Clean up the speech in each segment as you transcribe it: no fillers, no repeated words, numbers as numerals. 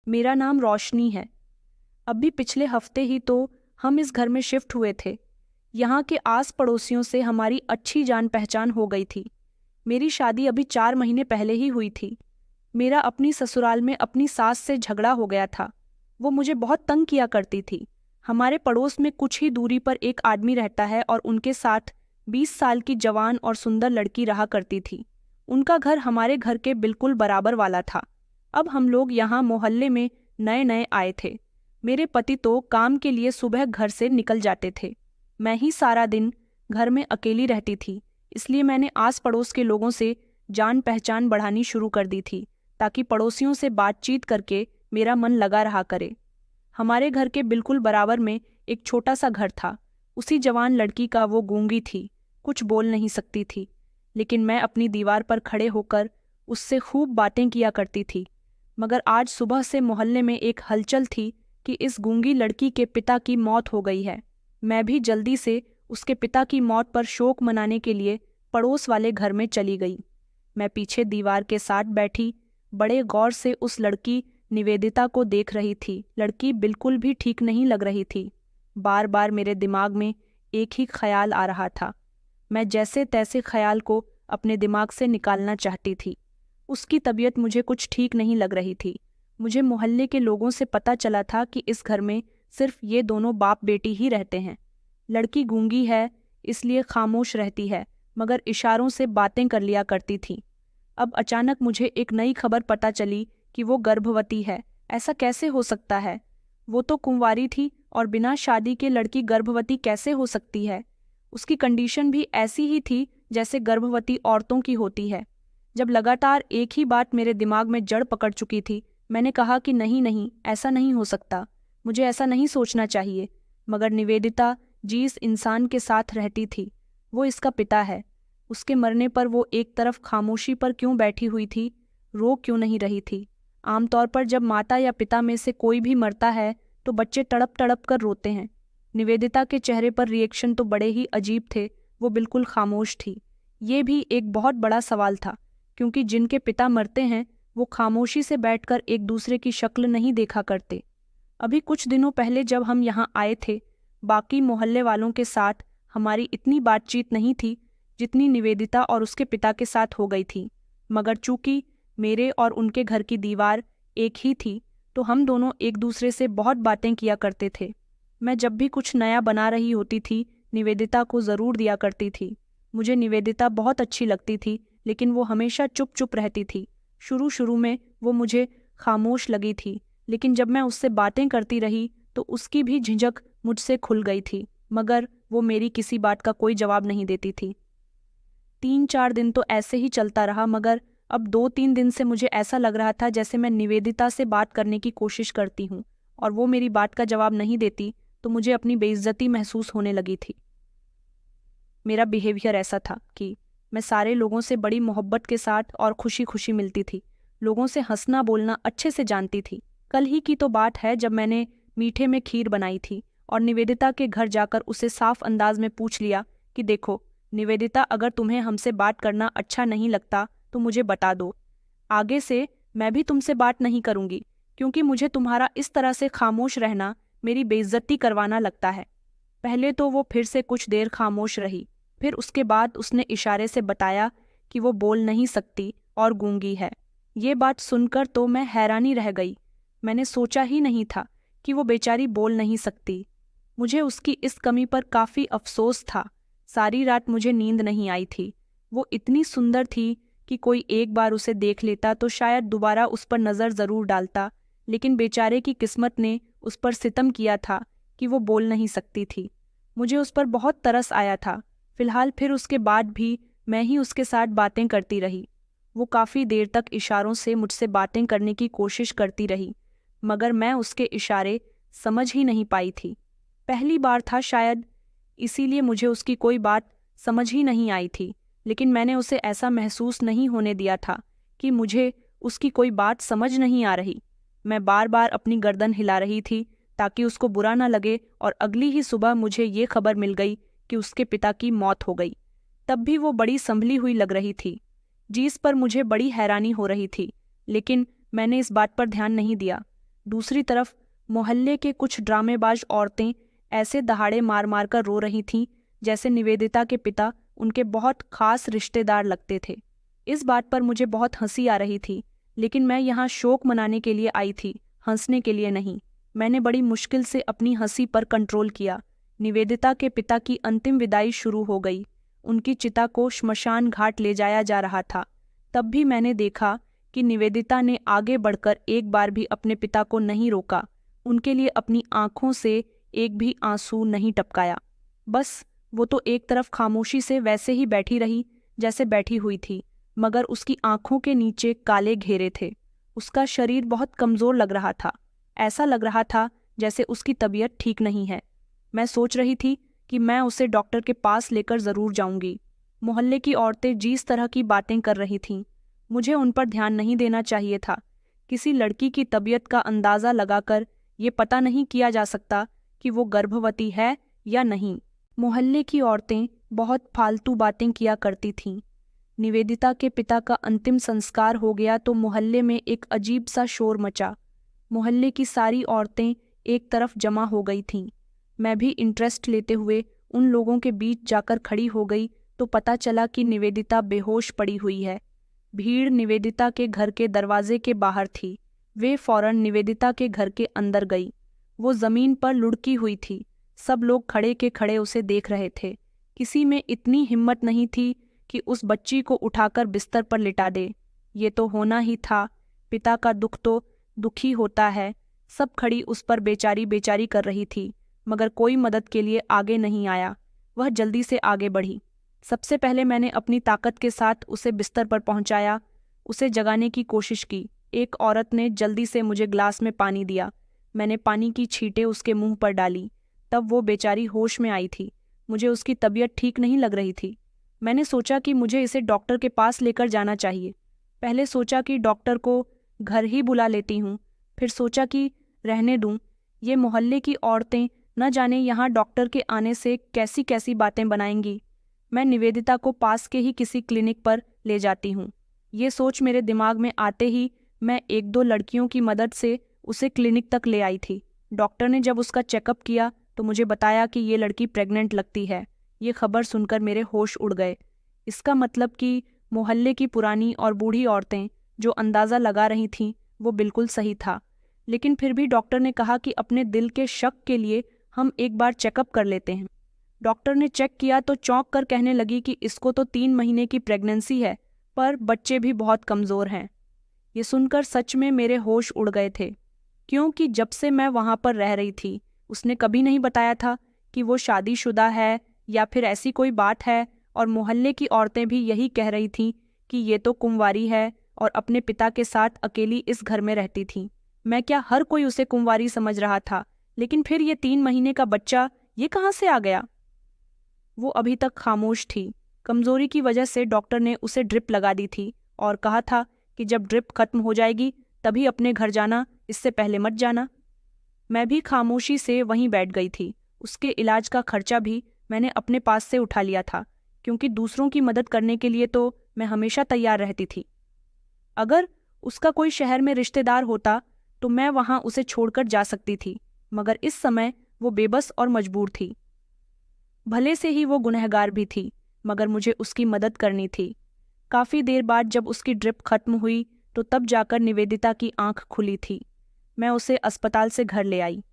मेरा नाम रोशनी है। अभी पिछले हफ्ते ही तो हम इस घर में शिफ्ट हुए थे। यहाँ के आस पड़ोसियों से हमारी अच्छी जान पहचान हो गई थी। मेरी शादी अभी 4 महीने पहले ही हुई थी। मेरा अपनी ससुराल में अपनी सास से झगड़ा हो गया था। वो मुझे बहुत तंग किया करती थी। हमारे पड़ोस में कुछ ही दूरी पर एक आदमी रहता है और उनके साथ 20 साल की जवान और सुंदर लड़की रहा करती थी। उनका घर हमारे घर के बिल्कुल बराबर वाला था। अब हम लोग यहाँ मोहल्ले में नए नए आए थे। मेरे पति तो काम के लिए सुबह घर से निकल जाते थे। मैं ही सारा दिन घर में अकेली रहती थी, इसलिए मैंने आस पड़ोस के लोगों से जान पहचान बढ़ानी शुरू कर दी थी, ताकि पड़ोसियों से बातचीत करके मेरा मन लगा रहा करे। हमारे घर के बिल्कुल बराबर में एक छोटा सा घर था। उसी जवान लड़की का वो गूंगी थी, कुछ बोल नहीं सकती थी, लेकिन मैं अपनी दीवार पर खड़े होकर उससे खूब बातें किया करती थी। मगर आज सुबह से मोहल्ले में एक हलचल थी कि इस गूंगी लड़की के पिता की मौत हो गई है। मैं भी जल्दी से उसके पिता की मौत पर शोक मनाने के लिए पड़ोस वाले घर में चली गई। मैं पीछे दीवार के साथ बैठी बड़े गौर से उस लड़की निवेदिता को देख रही थी। लड़की बिल्कुल भी ठीक नहीं लग रही थी। बार बार मेरे दिमाग में एक ही ख्याल आ रहा था। मैं जैसे तैसे ख्याल को अपने दिमाग से निकालना चाहती थी। उसकी तबीयत मुझे कुछ ठीक नहीं लग रही थी। मुझे मोहल्ले के लोगों से पता चला था कि इस घर में सिर्फ ये दोनों बाप बेटी ही रहते हैं। लड़की गूंगी है, इसलिए खामोश रहती है, मगर इशारों से बातें कर लिया करती थी। अब अचानक मुझे एक नई खबर पता चली कि वो गर्भवती है। ऐसा कैसे हो सकता है? वो तो कुंवारी थी और बिना शादी के लड़की गर्भवती कैसे हो सकती है? उसकी कंडीशन भी ऐसी ही थी जैसे गर्भवती औरतों की होती है। जब लगातार एक ही बात मेरे दिमाग में जड़ पकड़ चुकी थी, मैंने कहा कि नहीं नहीं, ऐसा नहीं हो सकता, मुझे ऐसा नहीं सोचना चाहिए। मगर निवेदिता जिस इंसान के साथ रहती थी, वो इसका पिता है। उसके मरने पर वो एक तरफ खामोशी पर क्यों बैठी हुई थी, रो क्यों नहीं रही थी? आमतौर पर जब माता या पिता में से कोई भी मरता है तो बच्चे तड़प तड़प कर रोते हैं। निवेदिता के चेहरे पर रिएक्शन तो बड़े ही अजीब थे। वो बिल्कुल खामोश थी। ये भी एक बहुत बड़ा सवाल था, क्योंकि जिनके पिता मरते हैं वो खामोशी से बैठकर एक दूसरे की शक्ल नहीं देखा करते। अभी कुछ दिनों पहले जब हम यहाँ आए थे, बाकी मोहल्ले वालों के साथ हमारी इतनी बातचीत नहीं थी जितनी निवेदिता और उसके पिता के साथ हो गई थी। मगर चूंकि मेरे और उनके घर की दीवार एक ही थी, तो हम दोनों एक दूसरे से बहुत बातें किया करते थे। मैं जब भी कुछ नया बना रही होती थी, निवेदिता को ज़रूर दिया करती थी। मुझे निवेदिता बहुत अच्छी लगती थी, लेकिन वो हमेशा चुप चुप रहती थी। शुरू शुरू में वो मुझे खामोश लगी थी, लेकिन जब मैं उससे बातें करती रही तो उसकी भी झिझक मुझसे खुल गई थी। मगर वो मेरी किसी बात का कोई जवाब नहीं देती थी। 3-4 दिन तो ऐसे ही चलता रहा, मगर अब 2-3 दिन से मुझे ऐसा लग रहा था जैसे मैं निवेदिता से बात करने की कोशिश करती हूँ और वो मेरी बात का जवाब नहीं देती, तो मुझे अपनी बेइज्जती महसूस होने लगी थी। मेरा बिहेवियर ऐसा था कि मैं सारे लोगों से बड़ी मोहब्बत के साथ और खुशी खुशी मिलती थी। लोगों से हंसना बोलना अच्छे से जानती थी। कल ही की तो बात है जब मैंने मीठे में खीर बनाई थी और निवेदिता के घर जाकर उसे साफ अंदाज में पूछ लिया कि देखो निवेदिता, अगर तुम्हें हमसे बात करना अच्छा नहीं लगता तो मुझे बता दो। आगे से मैं भी तुमसे बात नहीं करूंगी, क्योंकि मुझे तुम्हारा इस तरह से खामोश रहना मेरी बेइज्जती करवाना लगता है। पहले तो वो फिर से कुछ देर खामोश रही, फिर उसके बाद उसने इशारे से बताया कि वो बोल नहीं सकती और गूंगी है। ये बात सुनकर तो मैं हैरानी रह गई। मैंने सोचा ही नहीं था कि वो बेचारी बोल नहीं सकती। मुझे उसकी इस कमी पर काफ़ी अफसोस था। सारी रात मुझे नींद नहीं आई थी। वो इतनी सुंदर थी कि कोई एक बार उसे देख लेता तो शायद दोबारा उस पर नज़र ज़रूर डालता, लेकिन बेचारे की किस्मत ने उस पर सितम किया था कि वो बोल नहीं सकती थी। मुझे उस पर बहुत तरस आया था। फिलहाल फिर उसके बाद भी मैं ही उसके साथ बातें करती रही। वो काफ़ी देर तक इशारों से मुझसे बातें करने की कोशिश करती रही, मगर मैं उसके इशारे समझ ही नहीं पाई थी। पहली बार था शायद, इसीलिए मुझे उसकी कोई बात समझ ही नहीं आई थी, लेकिन मैंने उसे ऐसा महसूस नहीं होने दिया था कि मुझे उसकी कोई बात समझ नहीं आ रही। मैं बार बार अपनी गर्दन हिला रही थी ताकि उसको बुरा ना लगे, और अगली ही सुबह मुझे ये खबर मिल गई कि उसके पिता की मौत हो गई। तब भी वो बड़ी संभली हुई लग रही थी, जिस पर मुझे बड़ी हैरानी हो रही थी, लेकिन मैंने इस बात पर ध्यान नहीं दिया। दूसरी तरफ मोहल्ले के कुछ ड्रामेबाज औरतें ऐसे दहाड़े मार मार कर रो रही थीं जैसे निवेदिता के पिता उनके बहुत खास रिश्तेदार लगते थे। इस बात पर मुझे बहुत हंसी आ रही थी, लेकिन मैं यहाँ शोक मनाने के लिए आई थी, हंसने के लिए नहीं। मैंने बड़ी मुश्किल से अपनी हंसी पर कंट्रोल किया। निवेदिता के पिता की अंतिम विदाई शुरू हो गई। उनकी चिता को श्मशान घाट ले जाया जा रहा था। तब भी मैंने देखा कि निवेदिता ने आगे बढ़कर एक बार भी अपने पिता को नहीं रोका, उनके लिए अपनी आंखों से एक भी आंसू नहीं टपकाया। बस वो तो एक तरफ खामोशी से वैसे ही बैठी रही जैसे बैठी हुई थी, मगर उसकी आंखों के नीचे काले घेरे थे। उसका शरीर बहुत कमजोर लग रहा था। ऐसा लग रहा था जैसे उसकी तबीयत ठीक नहीं है। मैं सोच रही थी कि मैं उसे डॉक्टर के पास लेकर ज़रूर जाऊंगी। मोहल्ले की औरतें जिस तरह की बातें कर रही थीं, मुझे उन पर ध्यान नहीं देना चाहिए था। किसी लड़की की तबीयत का अंदाज़ा लगाकर ये पता नहीं किया जा सकता कि वो गर्भवती है या नहीं। मोहल्ले की औरतें बहुत फालतू बातें किया करती थीं। निवेदिता के पिता का अंतिम संस्कार हो गया तो मोहल्ले में एक अजीब सा शोर मचा। मोहल्ले की सारी औरतें एक तरफ जमा हो गई थीं। मैं भी इंटरेस्ट लेते हुए उन लोगों के बीच जाकर खड़ी हो गई तो पता चला कि निवेदिता बेहोश पड़ी हुई है। भीड़ निवेदिता के घर के दरवाजे के बाहर थी। वे फौरन निवेदिता के घर के अंदर गई। वो जमीन पर लुढ़की हुई थी। सब लोग खड़े के खड़े उसे देख रहे थे। किसी में इतनी हिम्मत नहीं थी कि उस बच्ची को उठाकर बिस्तर पर लिटा दे। ये तो होना ही था। पिता का दुख तो दुखी होता है। सब खड़ी उस पर बेचारी बेचारी कर रही थी, मगर कोई मदद के लिए आगे नहीं आया। वह जल्दी से आगे बढ़ी। सबसे पहले मैंने अपनी ताकत के साथ उसे बिस्तर पर पहुंचाया, उसे जगाने की कोशिश की। एक औरत ने जल्दी से मुझे ग्लास में पानी दिया। मैंने पानी की छींटें उसके मुंह पर डाली। तब वो बेचारी होश में आई थी। मुझे उसकी तबीयत ठीक नहीं लग रही थी। मैंने सोचा कि मुझे इसे डॉक्टर के पास लेकर जाना चाहिए। पहले सोचा कि डॉक्टर को घर ही बुला लेती हूँ, फिर सोचा कि रहने दूँ। ये मोहल्ले की औरतें न जाने यहाँ डॉक्टर के आने से कैसी कैसी बातें बनाएंगी। मैं निवेदिता को पास के ही किसी क्लिनिक पर ले जाती हूँ। ये सोच मेरे दिमाग में आते ही मैं एक दो लड़कियों की मदद से उसे क्लिनिक तक ले आई थी। डॉक्टर ने जब उसका चेकअप किया तो मुझे बताया कि ये लड़की प्रेग्नेंट लगती है। ये खबर सुनकर मेरे होश उड़ गए। इसका मतलब कि मोहल्ले की पुरानी और बूढ़ी औरतें जो अंदाज़ा लगा रही थीं वो बिल्कुल सही था। लेकिन फिर भी डॉक्टर ने कहा कि अपने दिल के शक के लिए हम एक बार चेकअप कर लेते हैं। डॉक्टर ने चेक किया तो चौंक कर कहने लगी कि इसको तो 3 महीने की प्रेगनेंसी है, पर बच्चे भी बहुत कमज़ोर हैं। ये सुनकर सच में मेरे होश उड़ गए थे, क्योंकि जब से मैं वहाँ पर रह रही थी उसने कभी नहीं बताया था कि वो शादीशुदा है या फिर ऐसी कोई बात है। और मोहल्ले की औरतें भी यही कह रही थीं कि ये तो कुंवारी है और अपने पिता के साथ अकेली इस घर में रहती थी। मैं क्या, हर कोई उसे कुंवारी समझ रहा था। लेकिन फिर ये 3 महीने का बच्चा ये कहाँ से आ गया? वो अभी तक खामोश थी। कमजोरी की वजह से डॉक्टर ने उसे ड्रिप लगा दी थी और कहा था कि जब ड्रिप खत्म हो जाएगी तभी अपने घर जाना, इससे पहले मत जाना। मैं भी खामोशी से वहीं बैठ गई थी। उसके इलाज का खर्चा भी मैंने अपने पास से उठा लिया था, क्योंकि दूसरों की मदद करने के लिए तो मैं हमेशा तैयार रहती थी। अगर उसका कोई शहर में रिश्तेदार होता तो मैं वहां उसे छोड़कर जा सकती थी, मगर इस समय वो बेबस और मजबूर थी। भले से ही वो गुनहगार भी थी, मगर मुझे उसकी मदद करनी थी। काफ़ी देर बाद जब उसकी ड्रिप खत्म हुई तो तब जाकर निवेदिता की आंख खुली थी। मैं उसे अस्पताल से घर ले आई।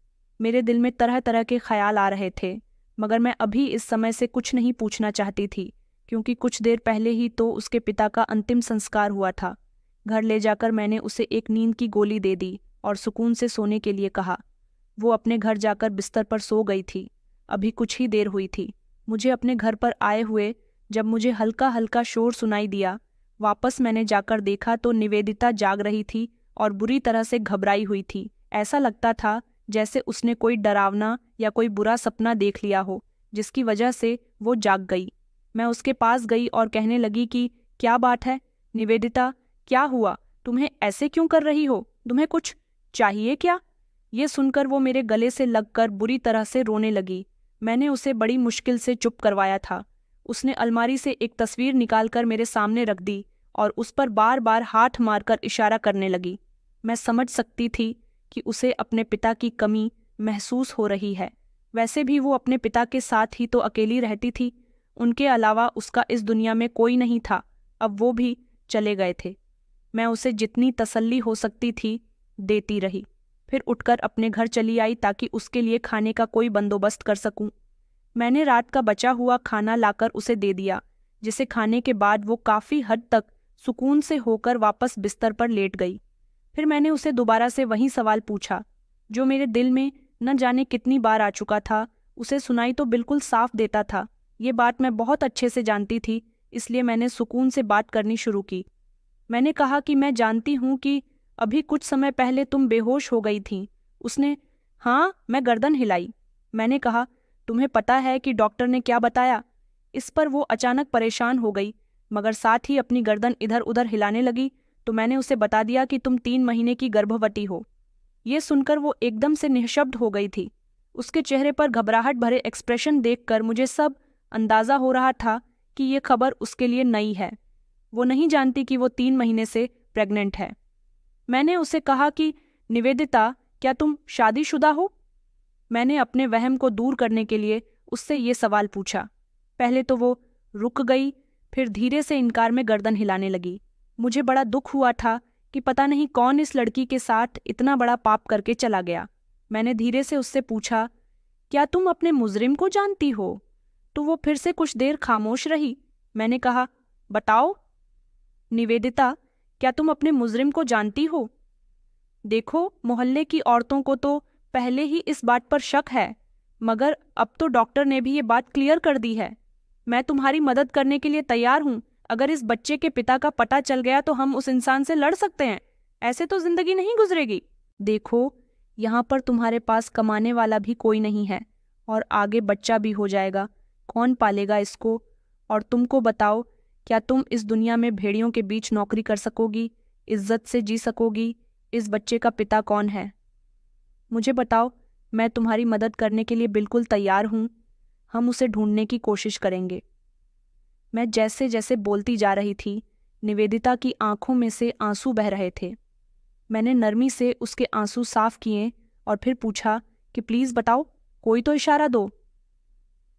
मेरे दिल में तरह तरह के ख्याल आ रहे थे, मगर मैं अभी इस समय से कुछ नहीं पूछना चाहती थी, क्योंकि कुछ देर पहले ही तो उसके पिता का अंतिम संस्कार हुआ था। घर ले जाकर मैंने उसे एक नींद की गोली दे दी और सुकून से सोने के लिए कहा। वो अपने घर जाकर बिस्तर पर सो गई थी। अभी कुछ ही देर हुई थी। मुझे अपने घर पर आए हुए जब मुझे हल्का हल्का शोर सुनाई दिया, वापस मैंने जाकर देखा तो निवेदिता जाग रही थी और बुरी तरह से घबराई हुई थी। ऐसा लगता था जैसे उसने कोई डरावना या कोई बुरा सपना देख लिया हो, जिसकी वजह से वो जाग गई। मैं उसके पास गई और कहने लगी कि क्या बात है निवेदिता, क्या हुआ? तुम्हें ऐसे क्यों कर रही हो? तुम्हें कुछ चाहिए क्या? ये सुनकर वो मेरे गले से लगकर बुरी तरह से रोने लगी। मैंने उसे बड़ी मुश्किल से चुप करवाया था। उसने अलमारी से एक तस्वीर निकालकर मेरे सामने रख दी और उस पर बार बार हाथ मारकर इशारा करने लगी। मैं समझ सकती थी कि उसे अपने पिता की कमी महसूस हो रही है। वैसे भी वो अपने पिता के साथ ही तो अकेली रहती थी, उनके अलावा उसका इस दुनिया में कोई नहीं था। अब वो भी चले गए थे। मैं उसे जितनी तसल्ली हो सकती थी देती रही, फिर उठकर अपने घर चली आई ताकि उसके लिए खाने का कोई बंदोबस्त कर सकूं। मैंने रात का बचा हुआ खाना लाकर उसे दे दिया, जिसे खाने के बाद वो काफ़ी हद तक सुकून से होकर वापस बिस्तर पर लेट गई। फिर मैंने उसे दोबारा से वही सवाल पूछा जो मेरे दिल में न जाने कितनी बार आ चुका था। उसे सुनाई तो बिल्कुल साफ देता था। ये बात मैं बहुत अच्छे से जानती थी, इसलिए मैंने सुकून से बात करनी शुरू की। मैंने कहा कि मैं जानती हूँ कि अभी कुछ समय पहले तुम बेहोश हो गई थीं। उसने हाँ, मैं गर्दन हिलाई। मैंने कहा, तुम्हें पता है कि डॉक्टर ने क्या बताया? इस पर वो अचानक परेशान हो गई, मगर साथ ही अपनी गर्दन इधर उधर हिलाने लगी। तो मैंने उसे बता दिया कि तुम 3 महीने की गर्भवती हो। ये सुनकर वो एकदम से निःशब्द हो गई थी। उसके चेहरे पर घबराहट भरे एक्सप्रेशन देखकर मुझे सब अंदाजा हो रहा था कि ये खबर उसके लिए नई है। वो नहीं जानती कि वो 3 महीने से प्रेग्नेंट है। मैंने उसे कहा कि निवेदिता, क्या तुम शादीशुदा हो? मैंने अपने वहम को दूर करने के लिए उससे ये सवाल पूछा। पहले तो वो रुक गई, फिर धीरे से इनकार में गर्दन हिलाने लगी। मुझे बड़ा दुख हुआ था कि पता नहीं कौन इस लड़की के साथ इतना बड़ा पाप करके चला गया। मैंने धीरे से उससे पूछा, क्या तुम अपने मुजरिम को जानती हो? तो वो फिर से कुछ देर खामोश रही। मैंने कहा, बताओ निवेदिता, क्या तुम अपने मुजरिम को जानती हो? देखो, मोहल्ले की औरतों को तो पहले ही इस बात पर शक है, मगर अब तो डॉक्टर ने भी ये बात क्लियर कर दी है। मैं तुम्हारी मदद करने के लिए तैयार हूँ। अगर इस बच्चे के पिता का पता चल गया तो हम उस इंसान से लड़ सकते हैं। ऐसे तो जिंदगी नहीं गुजरेगी। देखो, यहाँ पर तुम्हारे पास कमाने वाला भी कोई नहीं है और आगे बच्चा भी हो जाएगा। कौन पालेगा इसको? और तुमको बताओ, क्या तुम इस दुनिया में भेड़ियों के बीच नौकरी कर सकोगी? इज्जत से जी सकोगी? इस बच्चे का पिता कौन है? मुझे बताओ, मैं तुम्हारी मदद करने के लिए बिल्कुल तैयार हूँ। हम उसे ढूंढने की कोशिश करेंगे। मैं जैसे जैसे बोलती जा रही थी, निवेदिता की आंखों में से आंसू बह रहे थे। मैंने नरमी से उसके आंसू साफ किए और फिर पूछा कि प्लीज़ बताओ, कोई तो इशारा दो।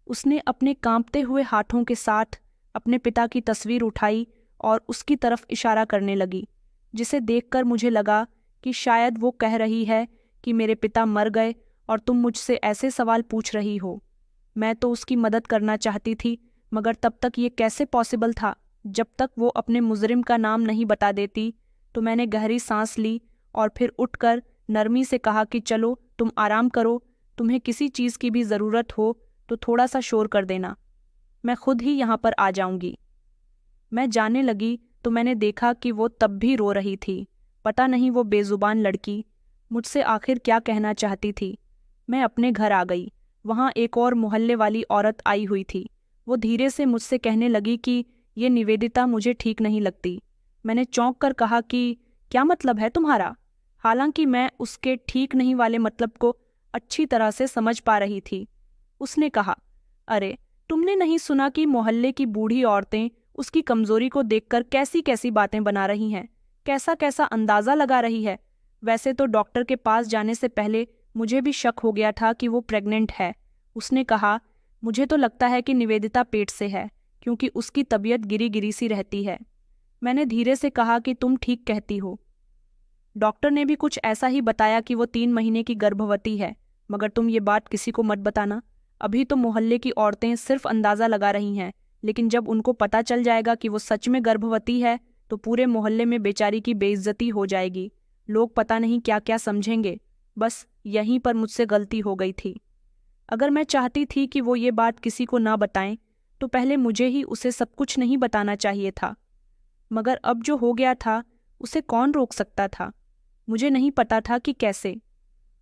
उसने अपने कांपते हुए हाथों के साथ अपने पिता की तस्वीर उठाई और उसकी तरफ इशारा करने लगी, जिसे देखकर मुझे लगा कि शायद वो कह रही है कि मेरे पिता मर गए और तुम मुझसे ऐसे सवाल पूछ रही हो। मैं तो उसकी मदद करना चाहती थी, मगर तब तक ये कैसे पॉसिबल था? जब तक वो अपने मुजरिम का नाम नहीं बता देती। तो मैंने गहरी सांस ली और फिर उठकर नरमी से कहा कि चलो, तुम आराम करो। तुम्हें किसी चीज़ की भी ज़रूरत हो तो थोड़ा सा शोर कर देना, मैं खुद ही यहाँ पर आ जाऊंगी। मैं जाने लगी तो मैंने देखा कि वो तब भी रो रही थी। पता नहीं वो बेजुबान लड़की मुझसे आखिर क्या कहना चाहती थी। मैं अपने घर आ गई। वहाँ एक और मोहल्ले वाली औरत आई हुई थी। वो धीरे से मुझसे कहने लगी कि ये निवेदिता मुझे ठीक नहीं लगती। मैंने चौंक कर कहा कि क्या मतलब है तुम्हारा? हालांकि मैं उसके ठीक नहीं वाले मतलब को अच्छी तरह से समझ पा रही थी। उसने कहा, अरे, तुमने नहीं सुना कि मोहल्ले की बूढ़ी औरतें उसकी कमजोरी को देखकर कैसी कैसी बातें बना रही हैं, कैसा कैसा अंदाजा लगा रही है। वैसे तो डॉक्टर के पास जाने से पहले मुझे भी शक हो गया था कि वो प्रेग्नेंट है। उसने कहा, मुझे तो लगता है कि निवेदिता पेट से है, क्योंकि उसकी तबीयत गिरी गिरी सी रहती है। मैंने धीरे से कहा कि तुम ठीक कहती हो। डॉक्टर ने भी कुछ ऐसा ही बताया कि वो 3 महीने की गर्भवती है, मगर तुम ये बात किसी को मत बताना। अभी तो मोहल्ले की औरतें सिर्फ अंदाजा लगा रही हैं, लेकिन जब उनको पता चल जाएगा कि वो सच में गर्भवती है तो पूरे मोहल्ले में बेचारी की बेइज्जती हो जाएगी। लोग पता नहीं क्या क्या समझेंगे। बस यहीं पर मुझसे गलती हो गई थी। अगर मैं चाहती थी कि वो ये बात किसी को ना बताएं तो पहले मुझे ही उसे सब कुछ नहीं बताना चाहिए था, मगर अब जो हो गया था उसे कौन रोक सकता था? मुझे नहीं पता था कि कैसे,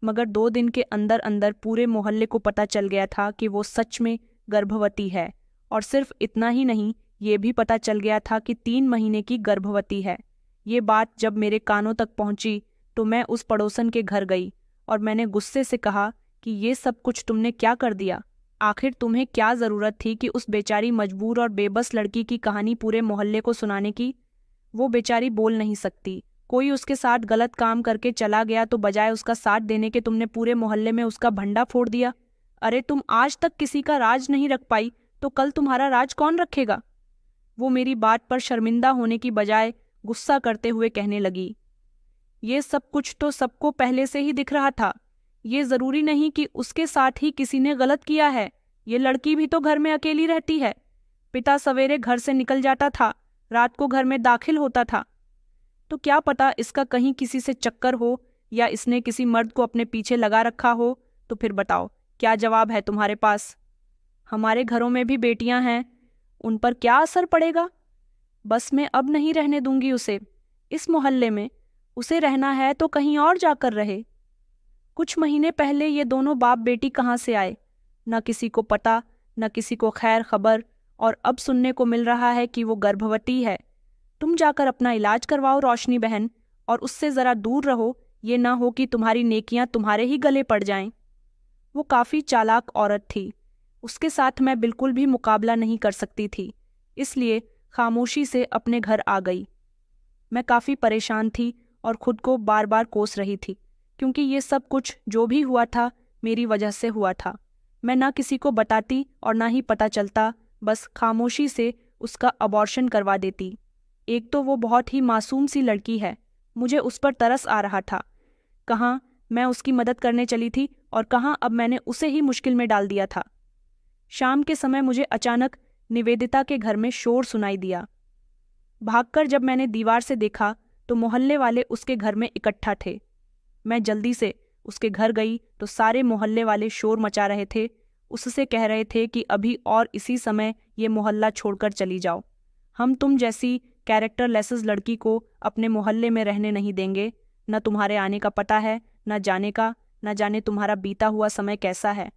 मगर 2 दिन के अंदर अंदर पूरे मोहल्ले को पता चल गया था कि वो सच में गर्भवती है। और सिर्फ इतना ही नहीं, ये भी पता चल गया था कि 3 महीने की गर्भवती है। ये बात जब मेरे कानों तक पहुंची तो मैं उस पड़ोसन के घर गई और मैंने गुस्से से कहा कि ये सब कुछ तुमने क्या कर दिया? आखिर तुम्हें क्या ज़रूरत थी कि उस बेचारी मजबूर और बेबस लड़की की कहानी पूरे मोहल्ले को सुनाने की? वो बेचारी बोल नहीं सकती, कोई उसके साथ गलत काम करके चला गया तो बजाय उसका साथ देने के तुमने पूरे मोहल्ले में उसका भंडा फोड़ दिया। अरे तुम आज तक किसी का राज नहीं रख पाई तो कल तुम्हारा राज कौन रखेगा? वो मेरी बात पर शर्मिंदा होने की बजाय गुस्सा करते हुए कहने लगी, ये सब कुछ तो सबको पहले से ही दिख रहा था। ये जरूरी नहीं कि उसके साथ ही किसी ने गलत किया है। ये लड़की भी तो घर में अकेली रहती है। पिता सवेरे घर से निकल जाता था, रात को घर में दाखिल होता था। तो क्या पता इसका कहीं किसी से चक्कर हो या इसने किसी मर्द को अपने पीछे लगा रखा हो। तो फिर बताओ क्या जवाब है तुम्हारे पास? हमारे घरों में भी बेटियां हैं, उन पर क्या असर पड़ेगा? बस मैं अब नहीं रहने दूंगी उसे इस मोहल्ले में। उसे रहना है तो कहीं और जाकर रहे। कुछ महीने पहले ये दोनों बाप बेटी कहाँ से आए, न किसी को पता न किसी को खैर खबर, और अब सुनने को मिल रहा है कि वो गर्भवती है। तुम जाकर अपना इलाज करवाओ रोशनी बहन, और उससे ज़रा दूर रहो, ये ना हो कि तुम्हारी नेकियां तुम्हारे ही गले पड़ जाएं। वो काफ़ी चालाक औरत थी, उसके साथ मैं बिल्कुल भी मुकाबला नहीं कर सकती थी, इसलिए खामोशी से अपने घर आ गई। मैं काफ़ी परेशान थी और खुद को बार बार कोस रही थी, क्योंकि ये सब कुछ जो भी हुआ था मेरी वजह से हुआ था। मैं ना किसी को बताती और ना ही पता चलता, बस खामोशी से उसका अबॉर्शन करवा देती। एक तो वो बहुत ही मासूम सी लड़की है, मुझे उस पर तरस आ रहा था। कहाँ मैं उसकी मदद करने चली थी और कहाँ अब मैंने उसे ही मुश्किल में डाल दिया था। शाम के समय मुझे अचानक निवेदिता के घर में शोर सुनाई दिया। भागकर जब मैंने दीवार से देखा तो मोहल्ले वाले उसके घर में इकट्ठा थे। मैं जल्दी से उसके घर गई तो सारे मोहल्ले वाले शोर मचा रहे थे। उससे कह रहे थे कि अभी और इसी समय ये मोहल्ला छोड़कर चली जाओ। हम तुम जैसी कैरेक्टरलेस लड़की को अपने मोहल्ले में रहने नहीं देंगे। न तुम्हारे आने का पता है, न जाने का, न जाने तुम्हारा बीता हुआ समय कैसा है।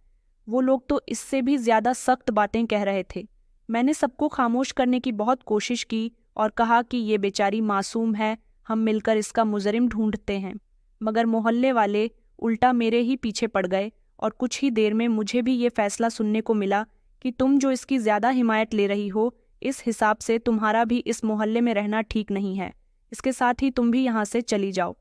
वो लोग तो इससे भी ज़्यादा सख्त बातें कह रहे थे। मैंने सबको खामोश करने की बहुत कोशिश की और कहा कि ये बेचारी मासूम है, हम मिलकर इसका मुजरिम ढूंढते हैं। मगर मोहल्ले वाले उल्टा मेरे ही पीछे पड़ गए और कुछ ही देर में मुझे भी ये फैसला सुनने को मिला कि तुम जो इसकी ज़्यादा हिमायत ले रही हो, इस हिसाब से तुम्हारा भी इस मोहल्ले में रहना ठीक नहीं है। इसके साथ ही तुम भी यहाँ से चली जाओ।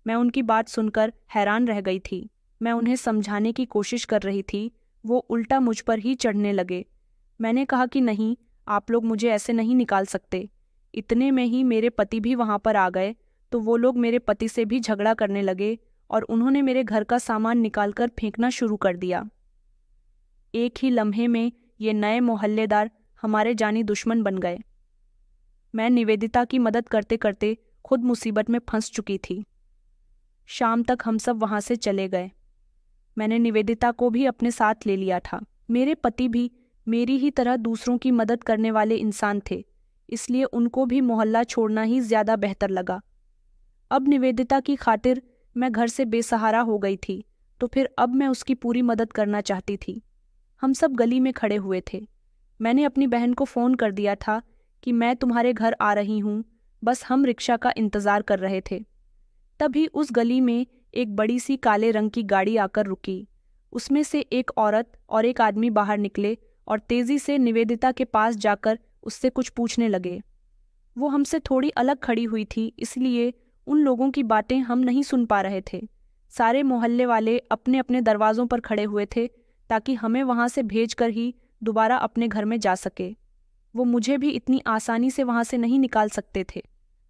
मैं उनकी बात सुनकर हैरान रह गई थी। मैं उन्हें समझाने की कोशिश कर रही थी, वो उल्टा मुझ पर ही चढ़ने लगे। मैंने कहा कि नहीं, आप लोग मुझे ऐसे नहीं निकाल सकते। इतने में ही मेरे पति भी वहाँ पर आ गए, तो वो लोग मेरे पति से भी झगड़ा करने लगे और उन्होंने मेरे घर का सामान निकालकर फेंकना शुरू कर दिया। एक ही लम्हे में ये नए मोहल्लेदार हमारे जानी दुश्मन बन गए। मैं निवेदिता की मदद करते करते खुद मुसीबत में फंस चुकी थी। शाम तक हम सब वहाँ से चले गए। मैंने निवेदिता को भी अपने साथ ले लिया था। मेरे पति भी मेरी ही तरह दूसरों की मदद करने वाले इंसान थे, इसलिए उनको भी मोहल्ला छोड़ना ही ज़्यादा बेहतर लगा। अब निवेदिता की खातिर मैं घर से बेसहारा हो गई थी, तो फिर अब मैं उसकी पूरी मदद करना चाहती थी। हम सब गली में खड़े हुए थे। मैंने अपनी बहन को फ़ोन कर दिया था कि मैं तुम्हारे घर आ रही हूँ, बस हम रिक्शा का इंतज़ार कर रहे थे। तभी उस गली में एक बड़ी सी काले रंग की गाड़ी आकर रुकी। उसमें से एक औरत और एक आदमी बाहर निकले और तेज़ी से निवेदिता के पास जाकर उससे कुछ पूछने लगे। वो हमसे थोड़ी अलग खड़ी हुई थी, इसलिए उन लोगों की बातें हम नहीं सुन पा रहे थे। सारे मोहल्ले वाले अपने अपने दरवाज़ों पर खड़े हुए थे ताकि हमें वहाँ से भेजकर ही दोबारा अपने घर में जा सके। वो मुझे भी इतनी आसानी से वहाँ से नहीं निकाल सकते थे।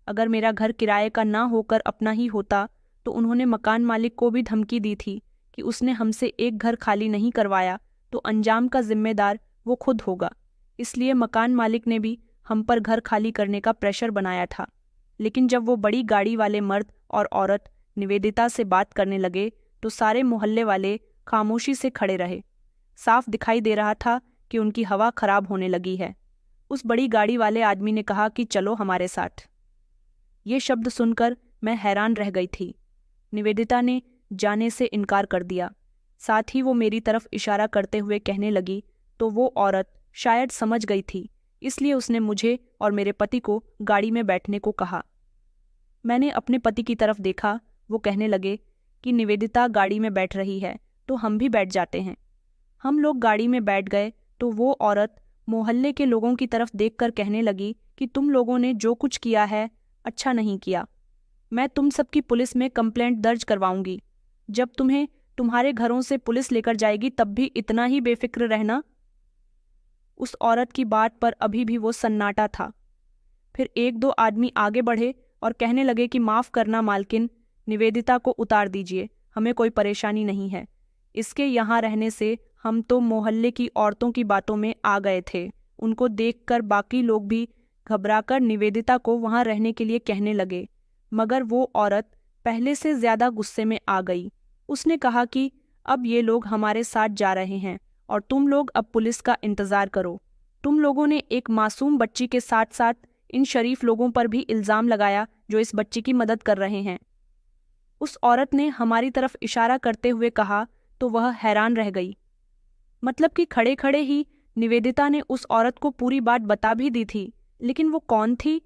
अगर मेरा घर किराए का ना होकर अपना ही होता तो उन्होंने मकान मालिक को भी धमकी दी थी कि उसने हमसे एक घर खाली नहीं करवाया तो अंजाम का जिम्मेदार वो खुद होगा। इसलिए मकान मालिक ने भी हम पर घर खाली करने का प्रेशर बनाया था। लेकिन जब वो बड़ी गाड़ी वाले मर्द और औरत निवेदिता से बात करने लगे तो सारे मोहल्ले वाले खामोशी से खड़े रहे। साफ दिखाई दे रहा था कि उनकी हवा खराब होने लगी है। उस बड़ी गाड़ी वाले आदमी ने कहा कि चलो हमारे साथ। ये शब्द सुनकर मैं हैरान रह गई थी। निवेदिता ने जाने से इनकार कर दिया। साथ ही वो मेरी तरफ इशारा करते हुए कहने लगी, तो वो औरत शायद समझ गई थी, इसलिए उसने मुझे और मेरे पति को गाड़ी में बैठने को कहा। मैंने अपने पति की तरफ देखा। वो कहने लगे कि निवेदिता गाड़ी में बैठ रही है तो हम भी बैठ जाते हैं। हम लोग गाड़ी में बैठ गए तो वो औरत मोहल्ले के लोगों की तरफ देखकर कहने लगी कि तुम लोगों ने जो कुछ किया है अच्छा नहीं किया। मैं तुम सबकी पुलिस में कंप्लेंट दर्ज करवाऊंगी। जब तुम्हें तुम्हारे घरों से पुलिस लेकर जाएगी तब भी इतना ही बेफिक्र रहना। उस औरत की बात पर अभी भी वो सन्नाटा था। फिर एक दो आदमी आगे बढ़े और कहने लगे कि माफ़ करना मालकिन, निवेदिता को उतार दीजिए, हमें कोई परेशानी नहीं है। इसके यहाँ रहने से हम तो मोहल्ले की औरतों की बातों में आ गए थे। उनको देखकर बाकी लोग भी घबराकर निवेदिता को वहाँ रहने के लिए कहने लगे, मगर वो औरत पहले से ज़्यादा गुस्से में आ गई। उसने कहा कि अब ये लोग हमारे साथ जा रहे हैं और तुम लोग अब पुलिस का इंतज़ार करो। तुम लोगों ने एक मासूम बच्ची के साथ साथ इन शरीफ लोगों पर भी इल्ज़ाम लगाया जो इस बच्ची की मदद कर रहे हैं। उस औरत ने हमारी तरफ इशारा करते हुए कहा तो वह हैरान रह गई। मतलब कि खड़े खड़े ही निवेदिता ने उस औरत को पूरी बात बता भी दी थी, लेकिन वो कौन थी?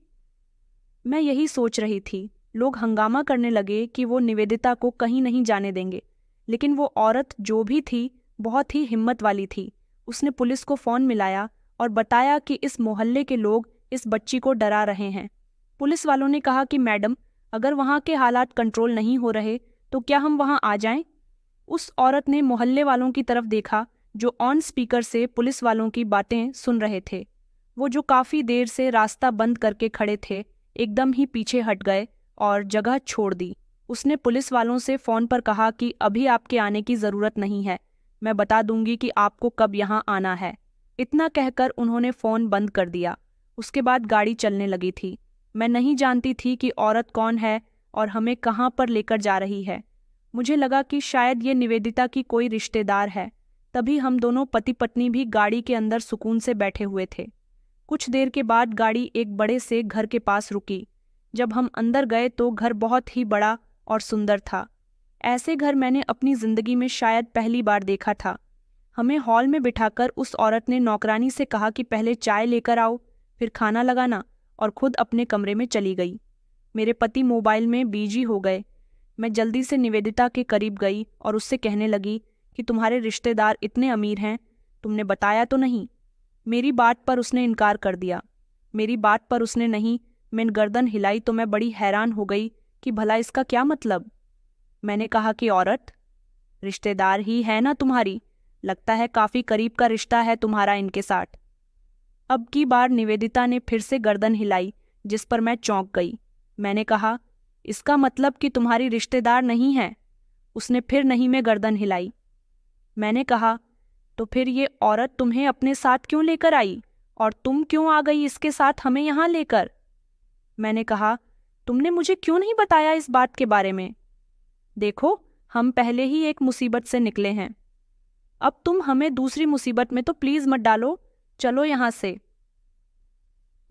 मैं यही सोच रही थी। लोग हंगामा करने लगे कि वो निवेदिता को कहीं नहीं जाने देंगे, लेकिन वो औरत जो भी थी बहुत ही हिम्मत वाली थी। उसने पुलिस को फ़ोन मिलाया और बताया कि इस मोहल्ले के लोग इस बच्ची को डरा रहे हैं। पुलिस वालों ने कहा कि मैडम, अगर वहाँ के हालात कंट्रोल नहीं हो रहे तो क्या हम वहाँ आ जाएं? उस औरत ने मोहल्ले वालों की तरफ देखा जो ऑन स्पीकर से पुलिस वालों की बातें सुन रहे थे। वो जो काफ़ी देर से रास्ता बंद करके खड़े थे, एकदम ही पीछे हट गए और जगह छोड़ दी। उसने पुलिस वालों से फ़ोन पर कहा कि अभी आपके आने की ज़रूरत नहीं है, मैं बता दूंगी कि आपको कब यहाँ आना है। इतना कहकर उन्होंने फ़ोन बंद कर दिया। उसके बाद गाड़ी चलने लगी थी। मैं नहीं जानती थी कि औरत कौन है और हमें कहाँ पर लेकर जा रही है। मुझे लगा कि शायद ये निवेदिता की कोई रिश्तेदार है। तभी हम दोनों पति पत्नी भी गाड़ी के अंदर सुकून से बैठे हुए थे। कुछ देर के बाद गाड़ी एक बड़े से घर के पास रुकी। जब हम अंदर गए तो घर बहुत ही बड़ा और सुंदर था। ऐसे घर मैंने अपनी ज़िंदगी में शायद पहली बार देखा था। हमें हॉल में बिठाकर उस औरत ने नौकरानी से कहा कि पहले चाय लेकर आओ, फिर खाना लगाना, और खुद अपने कमरे में चली गई। मेरे पति मोबाइल में बिजी हो गए। मैं जल्दी से निवेदिता के करीब गई और उससे कहने लगी कि तुम्हारे रिश्तेदार इतने अमीर हैं, तुमने बताया तो नहीं? मेरी बात पर उसने इनकार कर दिया। मेरी बात पर उसने नहीं, मैंने गर्दन हिलाई तो मैं बड़ी हैरान हो गई कि भला इसका क्या मतलब। मैंने कहा कि औरत, रिश्तेदार ही है ना तुम्हारी, लगता है काफ़ी करीब का रिश्ता है तुम्हारा इनके साथ। अब की बार निवेदिता ने फिर से गर्दन हिलाई, जिस पर मैं चौंक गई। मैंने कहा, इसका मतलब कि तुम्हारी रिश्तेदार नहीं है? उसने फिर नहीं में गर्दन हिलाई। मैंने कहा, तो फिर ये औरत तुम्हें अपने साथ क्यों लेकर आई और तुम क्यों आ गई इसके साथ हमें यहाँ लेकर? मैंने कहा, तुमने मुझे क्यों नहीं बताया इस बात के बारे में? देखो, हम पहले ही एक मुसीबत से निकले हैं, अब तुम हमें दूसरी मुसीबत में तो प्लीज़ मत डालो। चलो यहाँ से।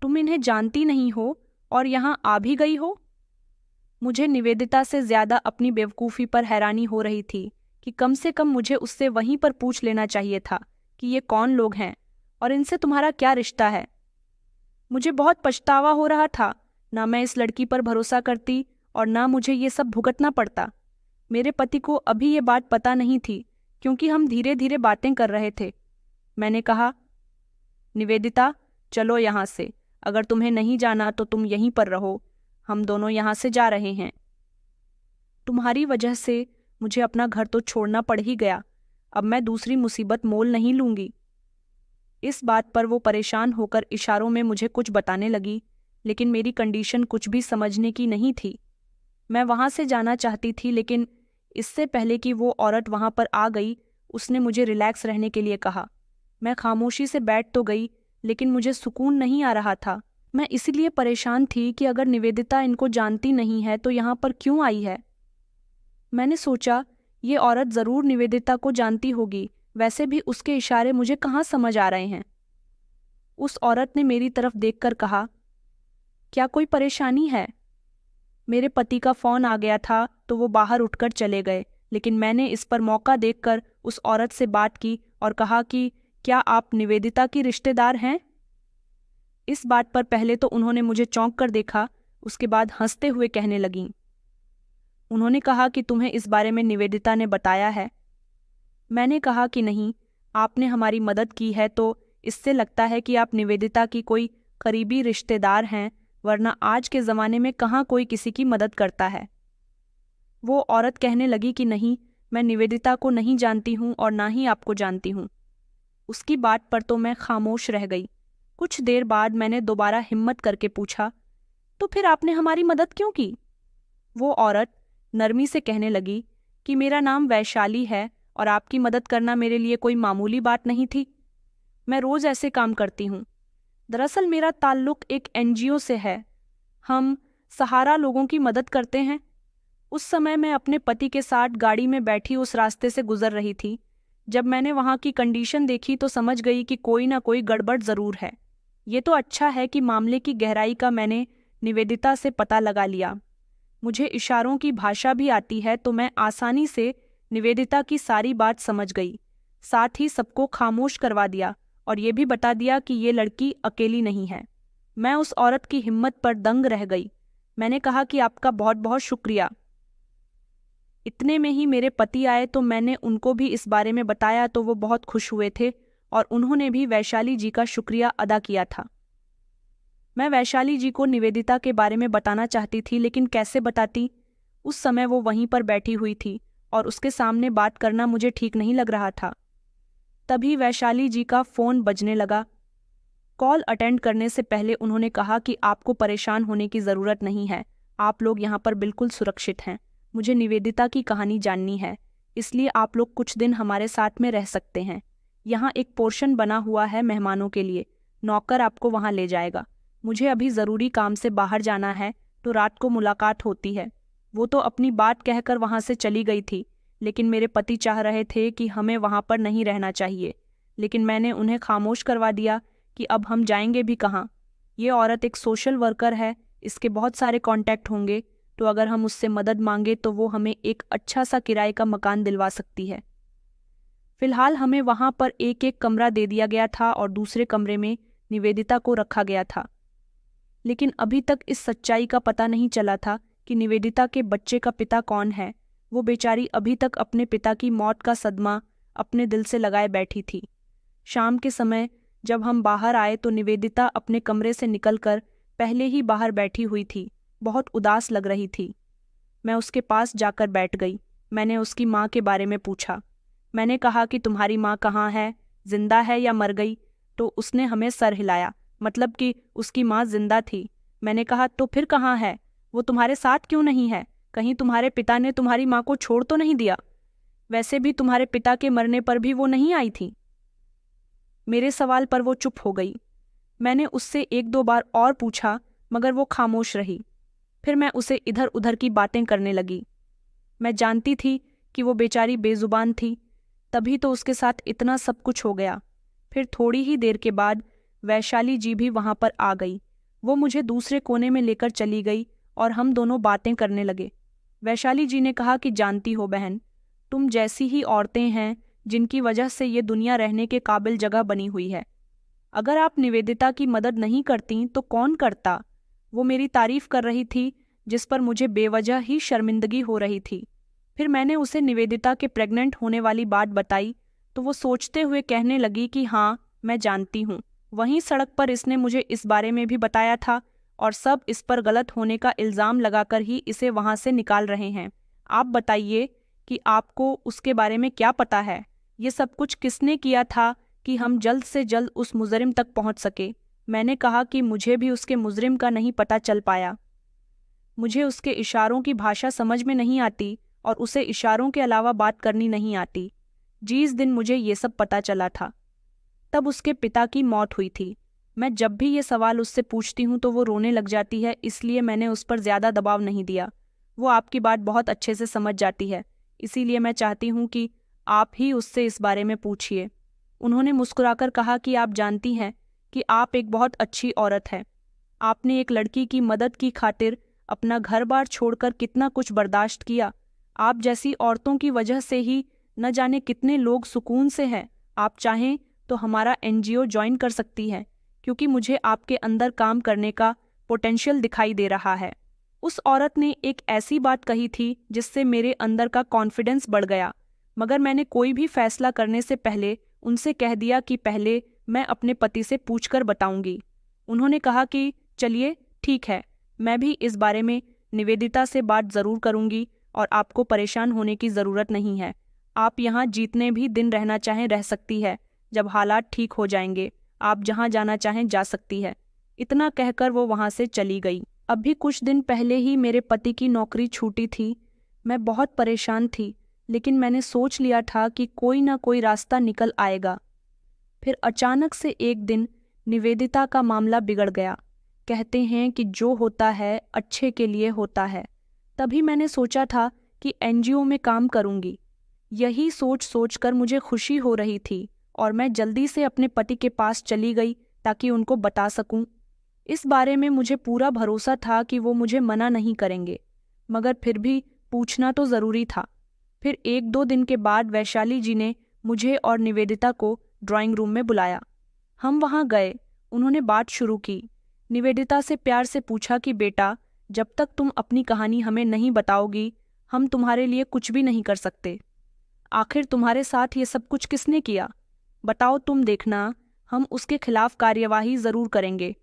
तुम इन्हें जानती नहीं हो और यहाँ आ भी गई हो। मुझे निवेदिता से ज़्यादा अपनी बेवकूफ़ी पर हैरानी हो रही थी कि कम से कम मुझे उससे वहीं पर पूछ लेना चाहिए था कि ये कौन लोग हैं और इनसे तुम्हारा क्या रिश्ता है। मुझे बहुत पछतावा हो रहा था, ना मैं इस लड़की पर भरोसा करती और ना मुझे ये सब भुगतना पड़ता। मेरे पति को अभी ये बात पता नहीं थी क्योंकि हम धीरे धीरे बातें कर रहे थे। मैंने कहा, निवेदिता, चलो यहाँ से। अगर तुम्हें नहीं जाना तो तुम यहीं पर रहो, हम दोनों यहाँ से जा रहे हैं। तुम्हारी वजह से मुझे अपना घर तो छोड़ना पड़ ही गया, अब मैं दूसरी मुसीबत मोल नहीं लूँगी। इस बात पर वो परेशान होकर इशारों में मुझे कुछ बताने लगी, लेकिन मेरी कंडीशन कुछ भी समझने की नहीं थी। मैं वहाँ से जाना चाहती थी, लेकिन इससे पहले कि वो औरत वहाँ पर आ गई, उसने मुझे रिलैक्स रहने के लिए कहा। मैं खामोशी से बैठ तो गई, लेकिन मुझे सुकून नहीं आ रहा था। मैं इसीलिए परेशान थी कि अगर निवेदिता इनको जानती नहीं है तो यहाँ पर क्यों आई है। मैंने सोचा, ये औरत ज़रूर निवेदिता को जानती होगी, वैसे भी उसके इशारे मुझे कहाँ समझ आ रहे हैं। उस औरत ने मेरी तरफ देखकर कहा, क्या कोई परेशानी है? मेरे पति का फ़ोन आ गया था तो वो बाहर उठकर चले गए, लेकिन मैंने इस पर मौका देखकर उस औरत से बात की और कहा कि क्या आप निवेदिता की रिश्तेदार हैं? इस बात पर पहले तो उन्होंने मुझे चौंक कर देखा, उसके बाद हंसते हुए कहने लगीं। उन्होंने कहा कि तुम्हें इस बारे में निवेदिता ने बताया है? मैंने कहा कि नहीं, आपने हमारी मदद की है तो इससे लगता है कि आप निवेदिता की कोई करीबी रिश्तेदार हैं, वरना आज के ज़माने में कहाँ कोई किसी की मदद करता है। वो औरत कहने लगी कि नहीं, मैं निवेदिता को नहीं जानती हूँ और ना ही आपको जानती हूँ। उसकी बात पर तो मैं खामोश रह गई। कुछ देर बाद मैंने दोबारा हिम्मत करके पूछा, तो फिर आपने हमारी मदद क्यों की? वो औरत नरमी से कहने लगी कि मेरा नाम वैशाली है और आपकी मदद करना मेरे लिए कोई मामूली बात नहीं थी। मैं रोज़ ऐसे काम करती हूँ। दरअसल मेरा ताल्लुक एक एनजीओ से है। हम सहारा लोगों की मदद करते हैं। उस समय मैं अपने पति के साथ गाड़ी में बैठी उस रास्ते से गुजर रही थी। जब मैंने वहाँ की कंडीशन देखी तो समझ गई कि कोई ना कोई गड़बड़ ज़रूर है। ये तो अच्छा है कि मामले की गहराई का मैंने निवेदिता से पता लगा लिया। मुझे इशारों की भाषा भी आती है तो मैं आसानी से निवेदिता की सारी बात समझ गई। साथ ही सबको खामोश करवा दिया और ये भी बता दिया कि ये लड़की अकेली नहीं है। मैं उस औरत की हिम्मत पर दंग रह गई। मैंने कहा कि आपका बहुत बहुत शुक्रिया। इतने में ही मेरे पति आए तो मैंने उनको भी इस बारे में बताया तो वो बहुत खुश हुए थे और उन्होंने भी वैशाली जी का शुक्रिया अदा किया था। मैं वैशाली जी को निवेदिता के बारे में बताना चाहती थी, लेकिन कैसे बताती? उस समय वो वहीं पर बैठी हुई थी और उसके सामने बात करना मुझे ठीक नहीं लग रहा था। तभी वैशाली जी का फ़ोन बजने लगा। कॉल अटेंड करने से पहले उन्होंने कहा कि आपको परेशान होने की ज़रूरत नहीं है, आप लोग यहाँ पर बिल्कुल सुरक्षित हैं। मुझे निवेदिता की कहानी जाननी है, इसलिए आप लोग कुछ दिन हमारे साथ में रह सकते हैं। यहाँ एक पोर्शन बना हुआ है मेहमानों के लिए, नौकर आपको वहाँ ले जाएगा। मुझे अभी ज़रूरी काम से बाहर जाना है तो रात को मुलाकात होती है। वो तो अपनी बात कहकर वहाँ से चली गई थी, लेकिन मेरे पति चाह रहे थे कि हमें वहाँ पर नहीं रहना चाहिए, लेकिन मैंने उन्हें खामोश करवा दिया कि अब हम जाएंगे भी कहाँ। ये औरत एक सोशल वर्कर है, इसके बहुत सारे कॉन्टैक्ट होंगे, तो अगर हम उससे मदद मांगे तो वो हमें एक अच्छा सा किराए का मकान दिलवा सकती है। फिलहाल हमें वहाँ पर एक एक कमरा दे दिया गया था और दूसरे कमरे में निवेदिता को रखा गया था। लेकिन अभी तक इस सच्चाई का पता नहीं चला था कि निवेदिता के बच्चे का पिता कौन है। वो बेचारी अभी तक अपने पिता की मौत का सदमा अपने दिल से लगाए बैठी थी। शाम के समय जब हम बाहर आए तो निवेदिता अपने कमरे से निकलकर पहले ही बाहर बैठी हुई थी, बहुत उदास लग रही थी। मैं उसके पास जाकर बैठ गई। मैंने उसकी माँ के बारे में पूछा। मैंने कहा कि तुम्हारी माँ कहाँ है, जिंदा है या मर गई? तो उसने हमें सर हिलाया, मतलब कि उसकी माँ जिंदा थी। मैंने कहा तो फिर कहाँ है? वो तुम्हारे साथ क्यों नहीं है? कहीं तुम्हारे पिता ने तुम्हारी माँ को छोड़ तो नहीं दिया? वैसे भी तुम्हारे पिता के मरने पर भी वो नहीं आई थी। मेरे सवाल पर वो चुप हो गई। मैंने उससे एक दो बार और पूछा मगर वो खामोश रही। फिर मैं उसे इधर उधर की बातें करने लगी। मैं जानती थी कि वो बेचारी बेजुबान थी, तभी तो उसके साथ इतना सब कुछ हो गया। फिर थोड़ी ही देर के बाद वैशाली जी भी वहाँ पर आ गई। वो मुझे दूसरे कोने में लेकर चली गई और हम दोनों बातें करने लगे। वैशाली जी ने कहा कि जानती हो बहन, तुम जैसी ही औरतें हैं जिनकी वजह से ये दुनिया रहने के काबिल जगह बनी हुई है। अगर आप निवेदिता की मदद नहीं करती तो कौन करता? वो मेरी तारीफ कर रही थी, जिस पर मुझे बेवजह ही शर्मिंदगी हो रही थी। फिर मैंने उसे निवेदिता के प्रेग्नेंट होने वाली बात बताई तो वो सोचते हुए कहने लगी कि हाँ, मैं जानती हूँ। वहीं सड़क पर इसने मुझे इस बारे में भी बताया था और सब इस पर गलत होने का इल्ज़ाम लगाकर ही इसे वहाँ से निकाल रहे हैं। आप बताइए कि आपको उसके बारे में क्या पता है? ये सब कुछ किसने किया था कि हम जल्द से जल्द उस मुजरिम तक पहुँच सके? मैंने कहा कि मुझे भी उसके मुजरिम का नहीं पता चल पाया। मुझे उसके इशारों की भाषा समझ में नहीं आती और उसे इशारों के अलावा बात करनी नहीं आती। जिस दिन मुझे ये सब पता चला था तब उसके पिता की मौत हुई थी। मैं जब भी ये सवाल उससे पूछती हूँ तो वो रोने लग जाती है, इसलिए मैंने उस पर ज़्यादा दबाव नहीं दिया। वो आपकी बात बहुत अच्छे से समझ जाती है, इसीलिए मैं चाहती हूँ कि आप ही उससे इस बारे में पूछिए। उन्होंने मुस्कुराकर कहा कि आप जानती हैं कि आप एक बहुत अच्छी औरत हैं। आपने एक लड़की की मदद की खातिर अपना घर बार छोड़कर कितना कुछ बर्दाश्त किया। आप जैसी औरतों की वजह से ही न जाने कितने लोग सुकून से हैं। आप चाहें तो हमारा एनजीओ ज्वाइन कर सकती हैं, क्योंकि मुझे आपके अंदर काम करने का पोटेंशियल दिखाई दे रहा है। उस औरत ने एक ऐसी बात कही थी जिससे मेरे अंदर का कॉन्फिडेंस बढ़ गया, मगर मैंने कोई भी फैसला करने से पहले उनसे कह दिया कि पहले मैं अपने पति से पूछकर बताऊंगी। उन्होंने कहा कि चलिए ठीक है, मैं भी इस बारे में निवेदिता से बात ज़रूर करूंगी और आपको परेशान होने की ज़रूरत नहीं है। आप यहाँ जितने भी दिन रहना चाहें रह सकती है। जब हालात ठीक हो जाएंगे आप जहाँ जाना चाहें जा सकती है। इतना कहकर वो वहाँ से चली गई। अभी कुछ दिन पहले ही मेरे पति की नौकरी छूटी थी। मैं बहुत परेशान थी, लेकिन मैंने सोच लिया था कि कोई ना कोई रास्ता निकल आएगा। फिर अचानक से एक दिन निवेदिता का मामला बिगड़ गया। कहते हैं कि जो होता है अच्छे के लिए होता है। तभी मैंने सोचा था कि एनजीओ में काम करूंगी। यही सोच सोचकर मुझे खुशी हो रही थी और मैं जल्दी से अपने पति के पास चली गई ताकि उनको बता सकूं। इस बारे में मुझे पूरा भरोसा था कि वो मुझे मना नहीं करेंगे, मगर फिर भी पूछना तो ज़रूरी था। फिर 1-2 दिन के बाद वैशाली जी ने मुझे और निवेदिता को ड्राइंग रूम में बुलाया। हम वहाँ गए। उन्होंने बात शुरू की। निवेदिता से प्यार से पूछा कि बेटा, जब तक तुम अपनी कहानी हमें नहीं बताओगी हम तुम्हारे लिए कुछ भी नहीं कर सकते। आखिर तुम्हारे साथ ये सब कुछ किसने किया? बताओ, तुम देखना, हम उसके खिलाफ कार्यवाही ज़रूर करेंगे।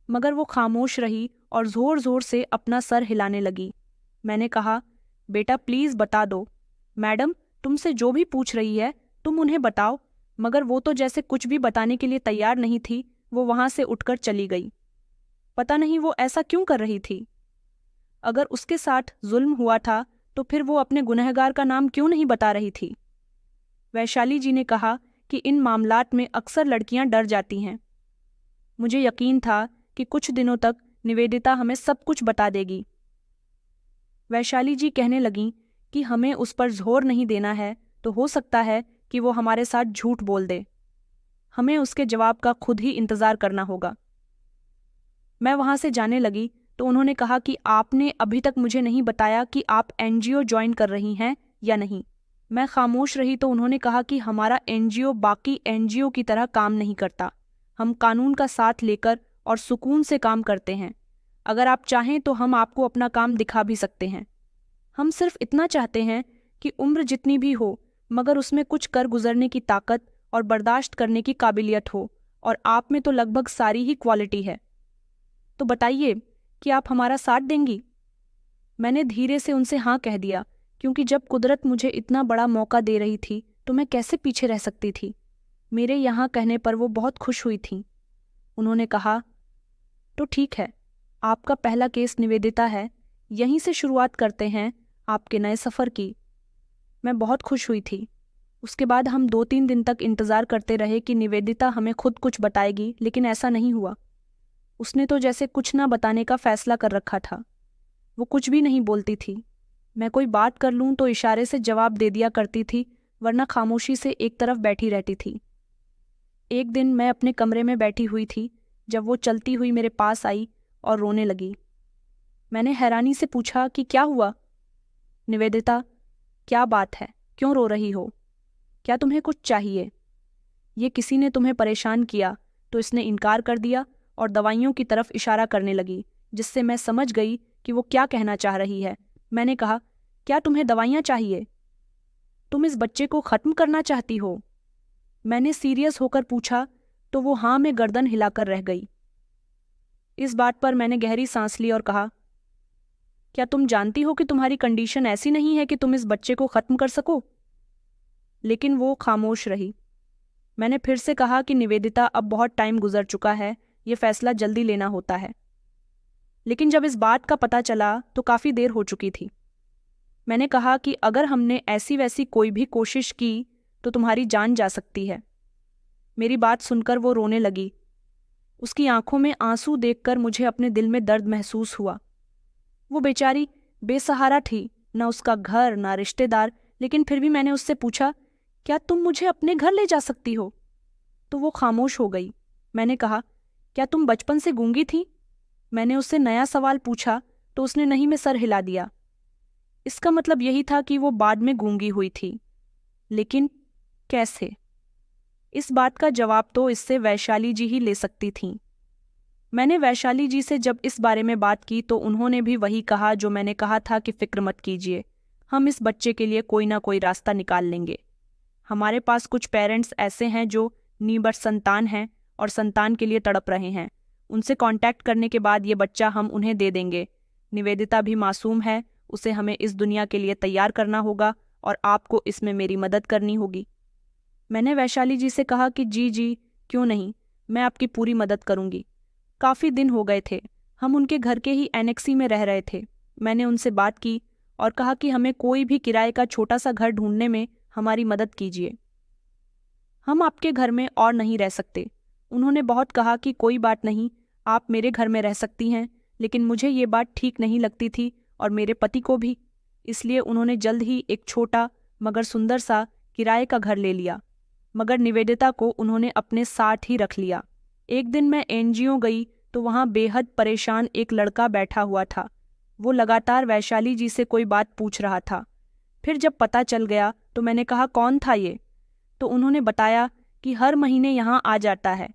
मगर वो खामोश रही और ज़ोर ज़ोर से अपना सर हिलाने लगी। मैंने कहा, बेटा प्लीज़ बता दो। मैडम, तुमसे जो भी पूछ रही है तुम उन्हें बताओ। मगर वो तो जैसे कुछ भी बताने के लिए तैयार नहीं थी। वो वहाँ से उठकर चली गई। पता नहीं वो ऐसा क्यों कर रही थी। अगर उसके साथ जुल्म हुआ था तो फिर वो अपने गुनहगार का नाम क्यों नहीं बता रही थी? वैशाली जी ने कहा कि इन मामलात में अक्सर लड़कियां डर जाती हैं। मुझे यकीन था कि कुछ दिनों तक निवेदिता हमें सब कुछ बता देगी। वैशाली जी कहने लगीं कि हमें उस पर जोर नहीं देना है, तो हो सकता है कि वो हमारे साथ झूठ बोल दे। हमें उसके जवाब का खुद ही इंतज़ार करना होगा। मैं वहाँ से जाने लगी तो उन्होंने कहा कि आपने अभी तक मुझे नहीं बताया कि आप एनजीओ ज्वाइन कर रही हैं या नहीं। मैं खामोश रही तो उन्होंने कहा कि हमारा एनजीओ बाकी एनजीओ की तरह काम नहीं करता। हम कानून का साथ लेकर और सुकून से काम करते हैं। अगर आप चाहें तो हम आपको अपना काम दिखा भी सकते हैं। हम सिर्फ इतना चाहते हैं कि उम्र जितनी भी हो मगर उसमें कुछ कर गुजरने की ताकत और बर्दाश्त करने की काबिलियत हो, और आप में तो लगभग सारी ही क्वालिटी है। तो बताइए कि आप हमारा साथ देंगी? मैंने धीरे से उनसे हाँ कह दिया, क्योंकि जब कुदरत मुझे इतना बड़ा मौका दे रही थी तो मैं कैसे पीछे रह सकती थी। मेरे यहाँ कहने पर वो बहुत खुश हुई थीं। उन्होंने कहा, तो ठीक है, आपका पहला केस निवेदिता है, यहीं से शुरुआत करते हैं आपके नए सफ़र की। मैं बहुत खुश हुई थी। उसके बाद हम 2-3 दिन तक इंतज़ार करते रहे कि निवेदिता हमें खुद कुछ बताएगी, लेकिन ऐसा नहीं हुआ। उसने तो जैसे कुछ ना बताने का फैसला कर रखा था। वो कुछ भी नहीं बोलती थी। मैं कोई बात कर लूँ तो इशारे से जवाब दे दिया करती थी, वरना खामोशी से एक तरफ बैठी रहती थी। एक दिन मैं अपने कमरे में बैठी हुई थी जब वो चलती हुई मेरे पास आई और रोने लगी। मैंने हैरानी से पूछा कि क्या हुआ? निवेदिता, क्या बात है, क्यों रो रही हो? क्या तुम्हें कुछ चाहिए? ये किसी ने तुम्हें परेशान किया तो इसने इनकार कर दिया और दवाइयों की तरफ इशारा करने लगी, जिससे मैं समझ गई कि वो क्या कहना चाह रही है। मैंने कहा, क्या तुम्हें दवाइयाँ चाहिए? तुम इस बच्चे को ख़त्म करना चाहती हो? मैंने सीरियस होकर पूछा तो वो हाँ में गर्दन हिलाकर रह गई। इस बात पर मैंने गहरी सांस ली और कहा, क्या तुम जानती हो कि तुम्हारी कंडीशन ऐसी नहीं है कि तुम इस बच्चे को ख़त्म कर सको? लेकिन वो खामोश रही। मैंने फिर से कहा कि निवेदिता, अब बहुत टाइम गुजर चुका है, ये फैसला जल्दी लेना होता है। लेकिन जब इस बात का पता चला तो काफ़ी देर हो चुकी थी। मैंने कहा कि अगर हमने ऐसी वैसी कोई भी कोशिश की तो तुम्हारी जान जा सकती है। मेरी बात सुनकर वो रोने लगी। उसकी आंखों में आंसू देखकर मुझे अपने दिल में दर्द महसूस हुआ। वो बेचारी बेसहारा थी, ना उसका घर ना रिश्तेदार, लेकिन फिर भी मैंने उससे पूछा, क्या तुम मुझे अपने घर ले जा सकती हो? तो वो खामोश हो गई। मैंने कहा, क्या तुम बचपन से गूंगी थी? मैंने उससे नया सवाल पूछा तो उसने नहीं में सर हिला दिया। इसका मतलब यही था कि वो बाद में गूंगी हुई थी, लेकिन कैसे? इस बात का जवाब तो इससे वैशाली जी ही ले सकती थीं। मैंने वैशाली जी से जब इस बारे में बात की तो उन्होंने भी वही कहा जो मैंने कहा था कि फिक्र मत कीजिए, हम इस बच्चे के लिए कोई ना कोई रास्ता निकाल लेंगे। हमारे पास कुछ पेरेंट्स ऐसे हैं जो निबर्स संतान हैं और संतान के लिए तड़प रहे हैं। उनसे कांटेक्ट करने के बाद ये बच्चा हम उन्हें दे देंगे। निवेदिता भी मासूम है, उसे हमें इस दुनिया के लिए तैयार करना होगा और आपको इसमें मेरी मदद करनी होगी। मैंने वैशाली जी से कहा कि जी क्यों नहीं, मैं आपकी पूरी मदद करूंगी। काफ़ी दिन हो गए थे, हम उनके घर के ही एनेक्सी में रह रहे थे। मैंने उनसे बात की और कहा कि हमें कोई भी किराए का छोटा सा घर ढूंढने में हमारी मदद कीजिए, हम आपके घर में और नहीं रह सकते। उन्होंने बहुत कहा कि कोई बात नहीं, आप मेरे घर में रह सकती हैं, लेकिन मुझे ये बात ठीक नहीं लगती थी और मेरे पति को भी। इसलिए उन्होंने जल्द ही एक छोटा मगर सुंदर सा किराए का घर ले लिया, मगर निवेदिता को उन्होंने अपने साथ ही रख लिया। एक दिन मैं एनजीओ गई तो वहाँ बेहद परेशान एक लड़का बैठा हुआ था। वो लगातार वैशाली जी से कोई बात पूछ रहा था। फिर जब पता चल गया तो मैंने कहा कौन था ये, तो उन्होंने बताया कि हर महीने यहाँ आ जाता है।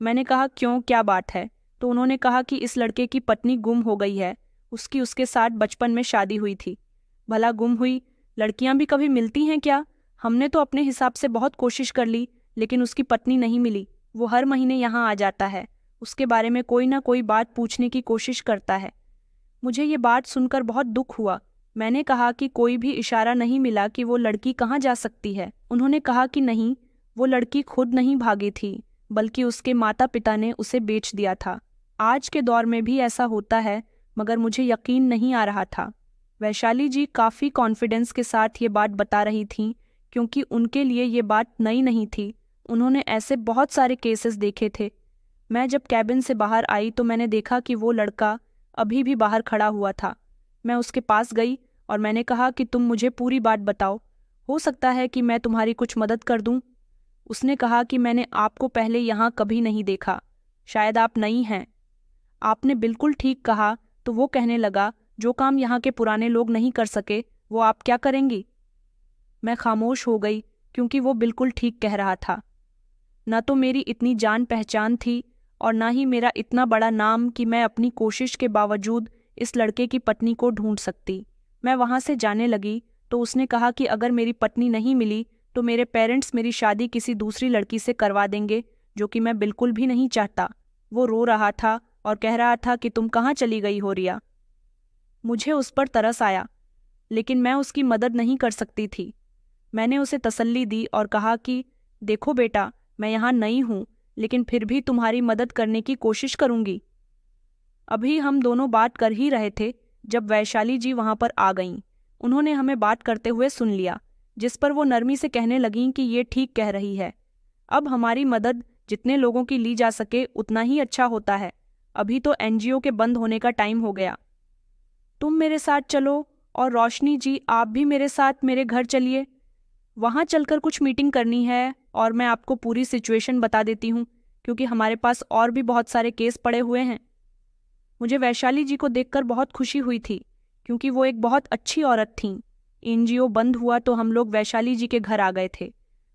मैंने कहा क्यों, क्या बात है? तो उन्होंने कहा कि इस लड़के की पत्नी गुम हो गई है, उसके साथ बचपन में शादी हुई थी। भला गुम हुई लड़कियां भी कभी मिलती हैं क्या? हमने तो अपने हिसाब से बहुत कोशिश कर ली, लेकिन उसकी पत्नी नहीं मिली। वो हर महीने यहाँ आ जाता है, उसके बारे में कोई ना कोई बात पूछने की कोशिश करता है। मुझे ये बात सुनकर बहुत दुख हुआ। मैंने कहा कि कोई भी इशारा नहीं मिला कि वो लड़की कहाँ जा सकती है। उन्होंने कहा कि नहीं, वो लड़की खुद नहीं भागी थी, बल्कि उसके माता पिता ने उसे बेच दिया था। आज के दौर में भी ऐसा होता है, मगर मुझे यकीन नहीं आ रहा था। वैशाली जी काफ़ी कॉन्फिडेंस के साथ ये बात बता रही थीं, क्योंकि उनके लिए ये बात नई नहीं थी। उन्होंने ऐसे बहुत सारे केसेस देखे थे। मैं जब कैबिन से बाहर आई तो मैंने देखा कि वो लड़का अभी भी बाहर खड़ा हुआ था। मैं उसके पास गई और मैंने कहा कि तुम मुझे पूरी बात बताओ, हो सकता है कि मैं तुम्हारी कुछ मदद कर दूं। उसने कहा कि मैंने आपको पहले यहाँ कभी नहीं देखा, शायद आप नई हैं। आपने बिल्कुल ठीक कहा। तो वो कहने लगा, जो काम यहाँ के पुराने लोग नहीं कर सके वो आप क्या करेंगी? मैं खामोश हो गई, क्योंकि वो बिल्कुल ठीक कह रहा था। न तो मेरी इतनी जान पहचान थी और न ही मेरा इतना बड़ा नाम कि मैं अपनी कोशिश के बावजूद इस लड़के की पत्नी को ढूंढ सकती। मैं वहाँ से जाने लगी तो उसने कहा कि अगर मेरी पत्नी नहीं मिली तो मेरे पेरेंट्स मेरी शादी किसी दूसरी लड़की से करवा देंगे, जो कि मैं बिल्कुल भी नहीं चाहता। वो रो रहा था और कह रहा था कि तुम कहाँ चली गई हो रिया। मुझे उस पर तरस आया, लेकिन मैं उसकी मदद नहीं कर सकती थी। मैंने उसे तसल्ली दी और कहा कि देखो बेटा, मैं यहाँ नई हूँ, लेकिन फिर भी तुम्हारी मदद करने की कोशिश करूँगी। अभी हम दोनों बात कर ही रहे थे जब वैशाली जी वहाँ पर आ गईं। उन्होंने हमें बात करते हुए सुन लिया, जिस पर वो नरमी से कहने लगीं कि ये ठीक कह रही है। अब हमारी मदद जितने लोगों की ली जा सके उतना ही अच्छा होता है। अभी तो एनजीओ के बंद होने का टाइम हो गया। तुम मेरे साथ चलो और रोशनी जी आप भी मेरे साथ मेरे घर चलिए। वहाँ चलकर कुछ मीटिंग करनी है और मैं आपको पूरी सिचुएशन बता देती हूँ, क्योंकि हमारे पास और भी बहुत सारे केस पड़े हुए हैं। मुझे वैशाली जी को देखकर बहुत खुशी हुई थी, क्योंकि वो एक बहुत अच्छी औरत थीं। एनजीओ बंद हुआ तो हम लोग वैशाली जी के घर आ गए थे।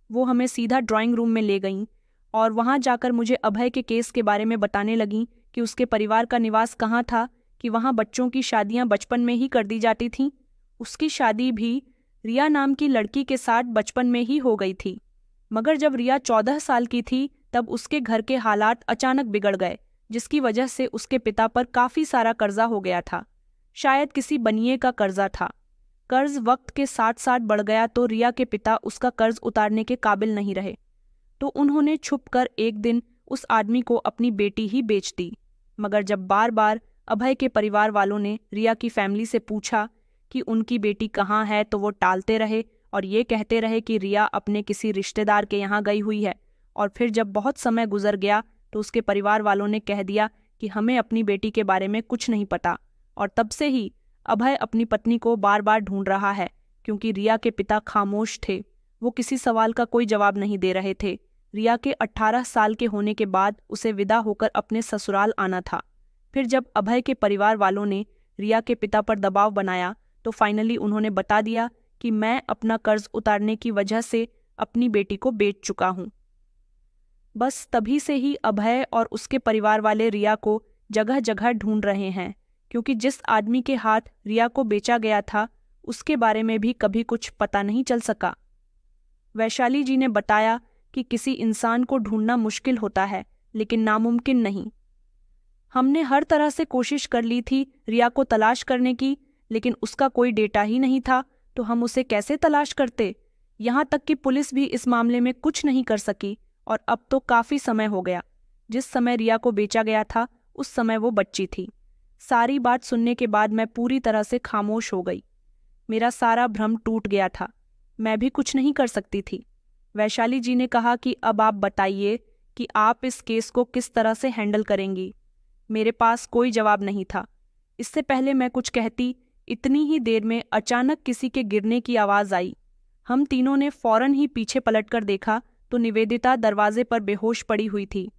वो हमें सीधा ड्राइंग रूम में ले गईं और वहाँ जाकर मुझे अभय के केस के बारे में बताने लगीं कि उसके परिवार का निवास कहाँ था, कि वहाँ बच्चों की शादियाँ बचपन में ही कर दी जाती थीं। उसकी शादी भी रिया नाम की लड़की के साथ बचपन में ही हो गई थी, मगर जब रिया 14 साल की थी तब उसके घर के हालात अचानक बिगड़ गए, जिसकी वजह से उसके पिता पर काफ़ी सारा कर्जा हो गया था। शायद किसी बनिए का कर्जा था। कर्ज वक्त के साथ साथ बढ़ गया तो रिया के पिता उसका कर्ज उतारने के काबिल नहीं रहे, तो उन्होंने छुपकर एक दिन उस आदमी को अपनी बेटी ही बेच दी। मगर जब बार बार अभय के परिवार वालों ने रिया की फैमिली से पूछा कि उनकी बेटी कहाँ है, तो वो टालते रहे और ये कहते रहे कि रिया अपने किसी रिश्तेदार के यहाँ गई हुई है। और फिर जब बहुत समय गुजर गया तो उसके परिवार वालों ने कह दिया कि हमें अपनी बेटी के बारे में कुछ नहीं पता। और तब से ही अभय अपनी पत्नी को बार बार ढूंढ रहा है, क्योंकि रिया के पिता खामोश थे। वो किसी सवाल का कोई जवाब नहीं दे रहे थे। रिया के 18 साल के होने के बाद उसे विदा होकर अपने ससुराल आना था। फिर जब अभय के परिवार वालों ने रिया के पिता पर दबाव बनाया तो फाइनली उन्होंने बता दिया कि मैं अपना कर्ज उतारने की वजह से अपनी बेटी को बेच चुका हूँ। बस तभी से ही अभय और उसके परिवार वाले रिया को जगह जगह ढूंढ रहे हैं, क्योंकि जिस आदमी के हाथ रिया को बेचा गया था उसके बारे में भी कभी कुछ पता नहीं चल सका। वैशाली जी ने बताया कि किसी इंसान को ढूंढना मुश्किल होता है, लेकिन नामुमकिन नहीं। हमने हर तरह से कोशिश कर ली थी रिया को तलाश करने की, लेकिन उसका कोई डेटा ही नहीं था, तो हम उसे कैसे तलाश करते। यहाँ तक कि पुलिस भी इस मामले में कुछ नहीं कर सकी। और अब तो काफ़ी समय हो गया। जिस समय रिया को बेचा गया था उस समय वो बच्ची थी। सारी बात सुनने के बाद मैं पूरी तरह से खामोश हो गई। मेरा सारा भ्रम टूट गया था। मैं भी कुछ नहीं कर सकती थी। वैशाली जी ने कहा कि अब आप बताइए कि आप इस केस को किस तरह से हैंडल करेंगी। मेरे पास कोई जवाब नहीं था। इससे पहले मैं कुछ कहती, इतनी ही देर में अचानक किसी के गिरने की आवाज़ आई। हम तीनों ने फौरन ही पीछे पलटकर देखा तो निवेदिता दरवाजे पर बेहोश पड़ी हुई थी।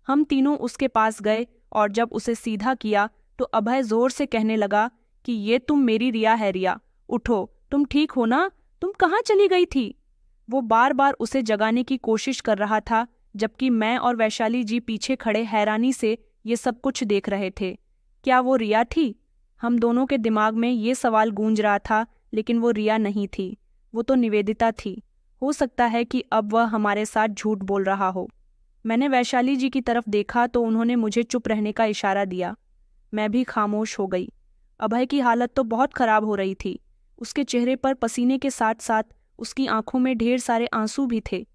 हम तीनों उसके पास गए और जब उसे सीधा किया तो अभय जोर से कहने लगा कि ये तुम मेरी रिया है। रिया, उठो, तुम ठीक हो ना? तुम कहाँ चली गई थी? वो बार बार उसे जगाने की कोशिश कर रहा था, जबकि मैं और वैशाली जी पीछे खड़े हैरानी से ये सब कुछ देख रहे थे। क्या वो रिया थी? हम दोनों के दिमाग में ये सवाल गूंज रहा था, लेकिन वो रिया नहीं थी। वो तो निवेदिता थी। हो सकता है कि अब वह हमारे साथ झूठ बोल रहा हो। मैंने वैशाली जी की तरफ देखा तो उन्होंने मुझे चुप रहने का इशारा दिया। मैं भी खामोश हो गई। अभय की हालत तो बहुत खराब हो रही थी। उसके चेहरे पर पसीने के साथ साथ उसकी आंखों में ढेर सारे आंसू भी थे।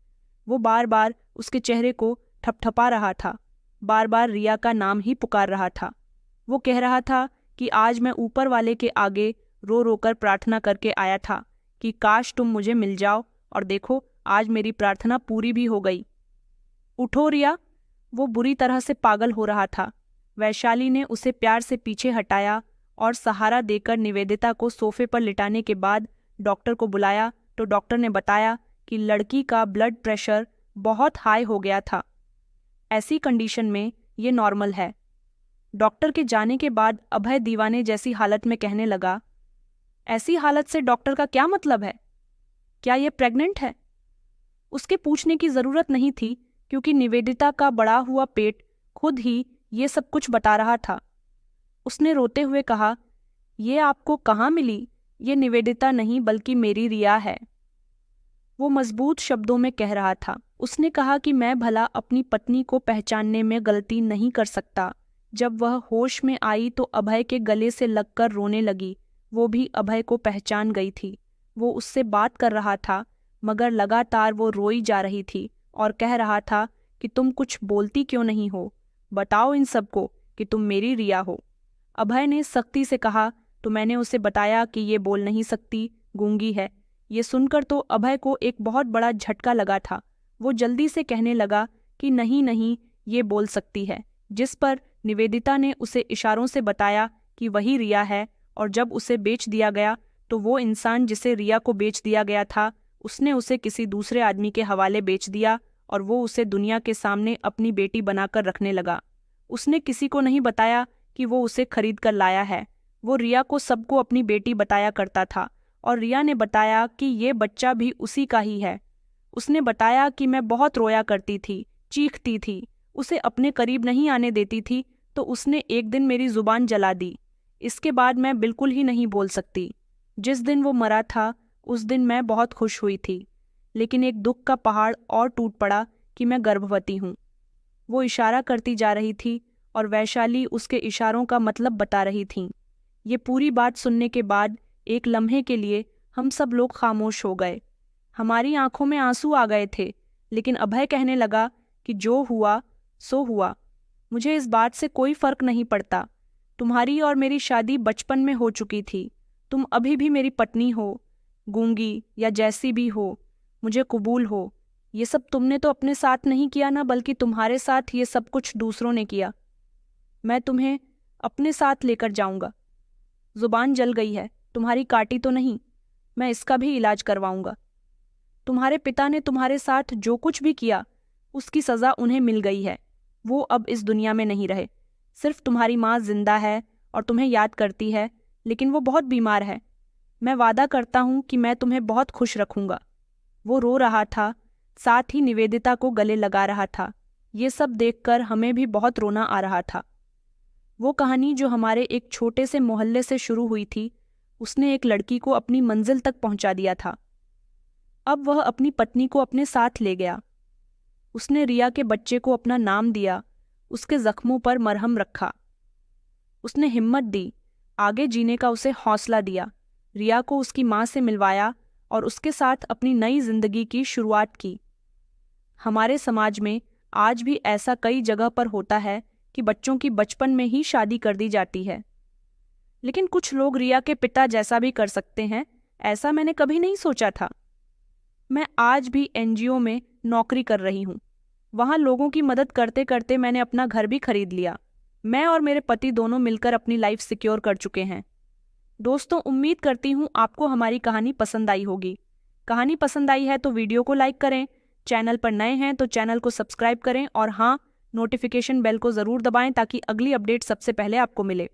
वो बार बार उसके चेहरे को ठपठपा रहा था, बार बार रिया का नाम ही पुकार रहा था। वो कह रहा था कि आज मैं ऊपर वाले के आगे रो रो कर प्रार्थना करके आया था कि काश तुम मुझे मिल जाओ, और देखो आज मेरी प्रार्थना पूरी भी हो गई। उठो रिया। वो बुरी तरह से पागल हो रहा था। वैशाली ने उसे प्यार से पीछे हटाया और सहारा देकर निवेदिता को सोफे पर लिटाने के बाद डॉक्टर को बुलाया तो डॉक्टर ने बताया कि लड़की का ब्लड प्रेशर बहुत हाई हो गया था। ऐसी कंडीशन में ये नॉर्मल है। डॉक्टर के जाने के बाद अभय दीवाने जैसी हालत में कहने लगा, ऐसी हालत से डॉक्टर का क्या मतलब है? क्या ये प्रेग्नेंट है? उसके पूछने की जरूरत नहीं थी, क्योंकि निवेदिता का बड़ा हुआ पेट खुद ही ये सब कुछ बता रहा था। उसने रोते हुए कहा, ये आपको कहाँ मिली? ये निवेदिता नहीं बल्कि मेरी रिया है। वो मजबूत शब्दों में कह रहा था। उसने कहा कि मैं भला अपनी पत्नी को पहचानने में गलती नहीं कर सकता। जब वह होश में आई तो अभय के गले से लगकर रोने लगी। वो भी अभय को पहचान गई थी। वो उससे बात कर रहा था, मगर लगातार वो रोई जा रही थी और कह रहा था कि तुम कुछ बोलती क्यों नहीं हो? बताओ इन सबको कि तुम मेरी रिया हो। अभय ने सख्ती से कहा तो मैंने उसे बताया कि ये बोल नहीं सकती, गूंगी है। ये सुनकर तो अभय को एक बहुत बड़ा झटका लगा था। वो जल्दी से कहने लगा कि नहीं नहीं, ये बोल सकती है। जिस पर निवेदिता ने उसे इशारों से बताया कि वही रिया है, और जब उसे बेच दिया गया तो वो इंसान जिसे रिया को बेच दिया गया था उसने उसे किसी दूसरे आदमी के हवाले बेच दिया, और वो उसे दुनिया के सामने अपनी बेटी बनाकर रखने लगा। उसने किसी को नहीं बताया कि वो उसे खरीद कर लाया है। वो रिया को सबको अपनी बेटी बताया करता था, और रिया ने बताया कि ये बच्चा भी उसी का ही है। उसने बताया कि मैं बहुत रोया करती थी, चीखती थी, उसे अपने करीब नहीं आने देती थी, तो उसने एक दिन मेरी जुबान जला दी। इसके बाद मैं बिल्कुल ही नहीं बोल सकती। जिस दिन वो मरा था उस दिन मैं बहुत खुश हुई थी, लेकिन एक दुख का पहाड़ और टूट पड़ा कि मैं गर्भवती हूँ। वो इशारा करती जा रही थी और वैशाली उसके इशारों का मतलब बता रही थीं। ये पूरी बात सुनने के बाद एक लम्हे के लिए हम सब लोग खामोश हो गए। हमारी आंखों में आंसू आ गए थे, लेकिन अभय कहने लगा कि जो हुआ सो हुआ। मुझे इस बात से कोई फर्क नहीं पड़ता। तुम्हारी और मेरी शादी बचपन में हो चुकी थी। तुम अभी भी मेरी पत्नी हो, गूंगी या जैसी भी हो, मुझे कबूल हो। ये सब तुमने तो अपने साथ नहीं किया ना, बल्कि तुम्हारे साथ ये सब कुछ दूसरों ने किया। मैं तुम्हें अपने साथ लेकर जाऊंगा। जुबान जल गई है, तुम्हारी काटी तो नहीं? मैं इसका भी इलाज करवाऊंगा। तुम्हारे पिता ने तुम्हारे साथ जो कुछ भी किया उसकी सज़ा उन्हें मिल गई है। वो अब इस दुनिया में नहीं रहे। सिर्फ तुम्हारी माँ जिंदा है और तुम्हें याद करती है, लेकिन वो बहुत बीमार है। मैं वादा करता हूँ कि मैं तुम्हें बहुत खुश रखूंगा। वो रो रहा था, साथ ही निवेदिता को गले लगा रहा था। ये सब देखकर हमें भी बहुत रोना आ रहा था। वो कहानी जो हमारे एक छोटे से मोहल्ले से शुरू हुई थी, उसने एक लड़की को अपनी मंजिल तक पहुंचा दिया था। अब वह अपनी पत्नी को अपने साथ ले गया। उसने रिया के बच्चे को अपना नाम दिया, उसके जख्मों पर मरहम रखा। उसने हिम्मत दी, आगे जीने का उसे हौसला दिया, रिया को उसकी माँ से मिलवाया और उसके साथ अपनी नई जिंदगी की शुरुआत की। हमारे समाज में आज भी ऐसा कई जगह पर होता है कि बच्चों की बचपन में ही शादी कर दी जाती है। लेकिन कुछ लोग रिया के पिता जैसा भी कर सकते हैं, ऐसा मैंने कभी नहीं सोचा था। मैं आज भी एनजीओ में नौकरी कर रही हूँ। वहाँ लोगों की मदद करते करते मैंने अपना घर भी खरीद लिया। मैं और मेरे पति दोनों मिलकर अपनी लाइफ सिक्योर कर चुके हैं। दोस्तों, उम्मीद करती हूँ आपको हमारी कहानी पसंद आई होगी। कहानी पसंद आई है तो वीडियो को लाइक करें, चैनल पर नए हैं तो चैनल को सब्सक्राइब करें और हाँ, नोटिफिकेशन बेल को ज़रूर दबाएं ताकि अगली अपडेट सबसे पहले आपको मिले।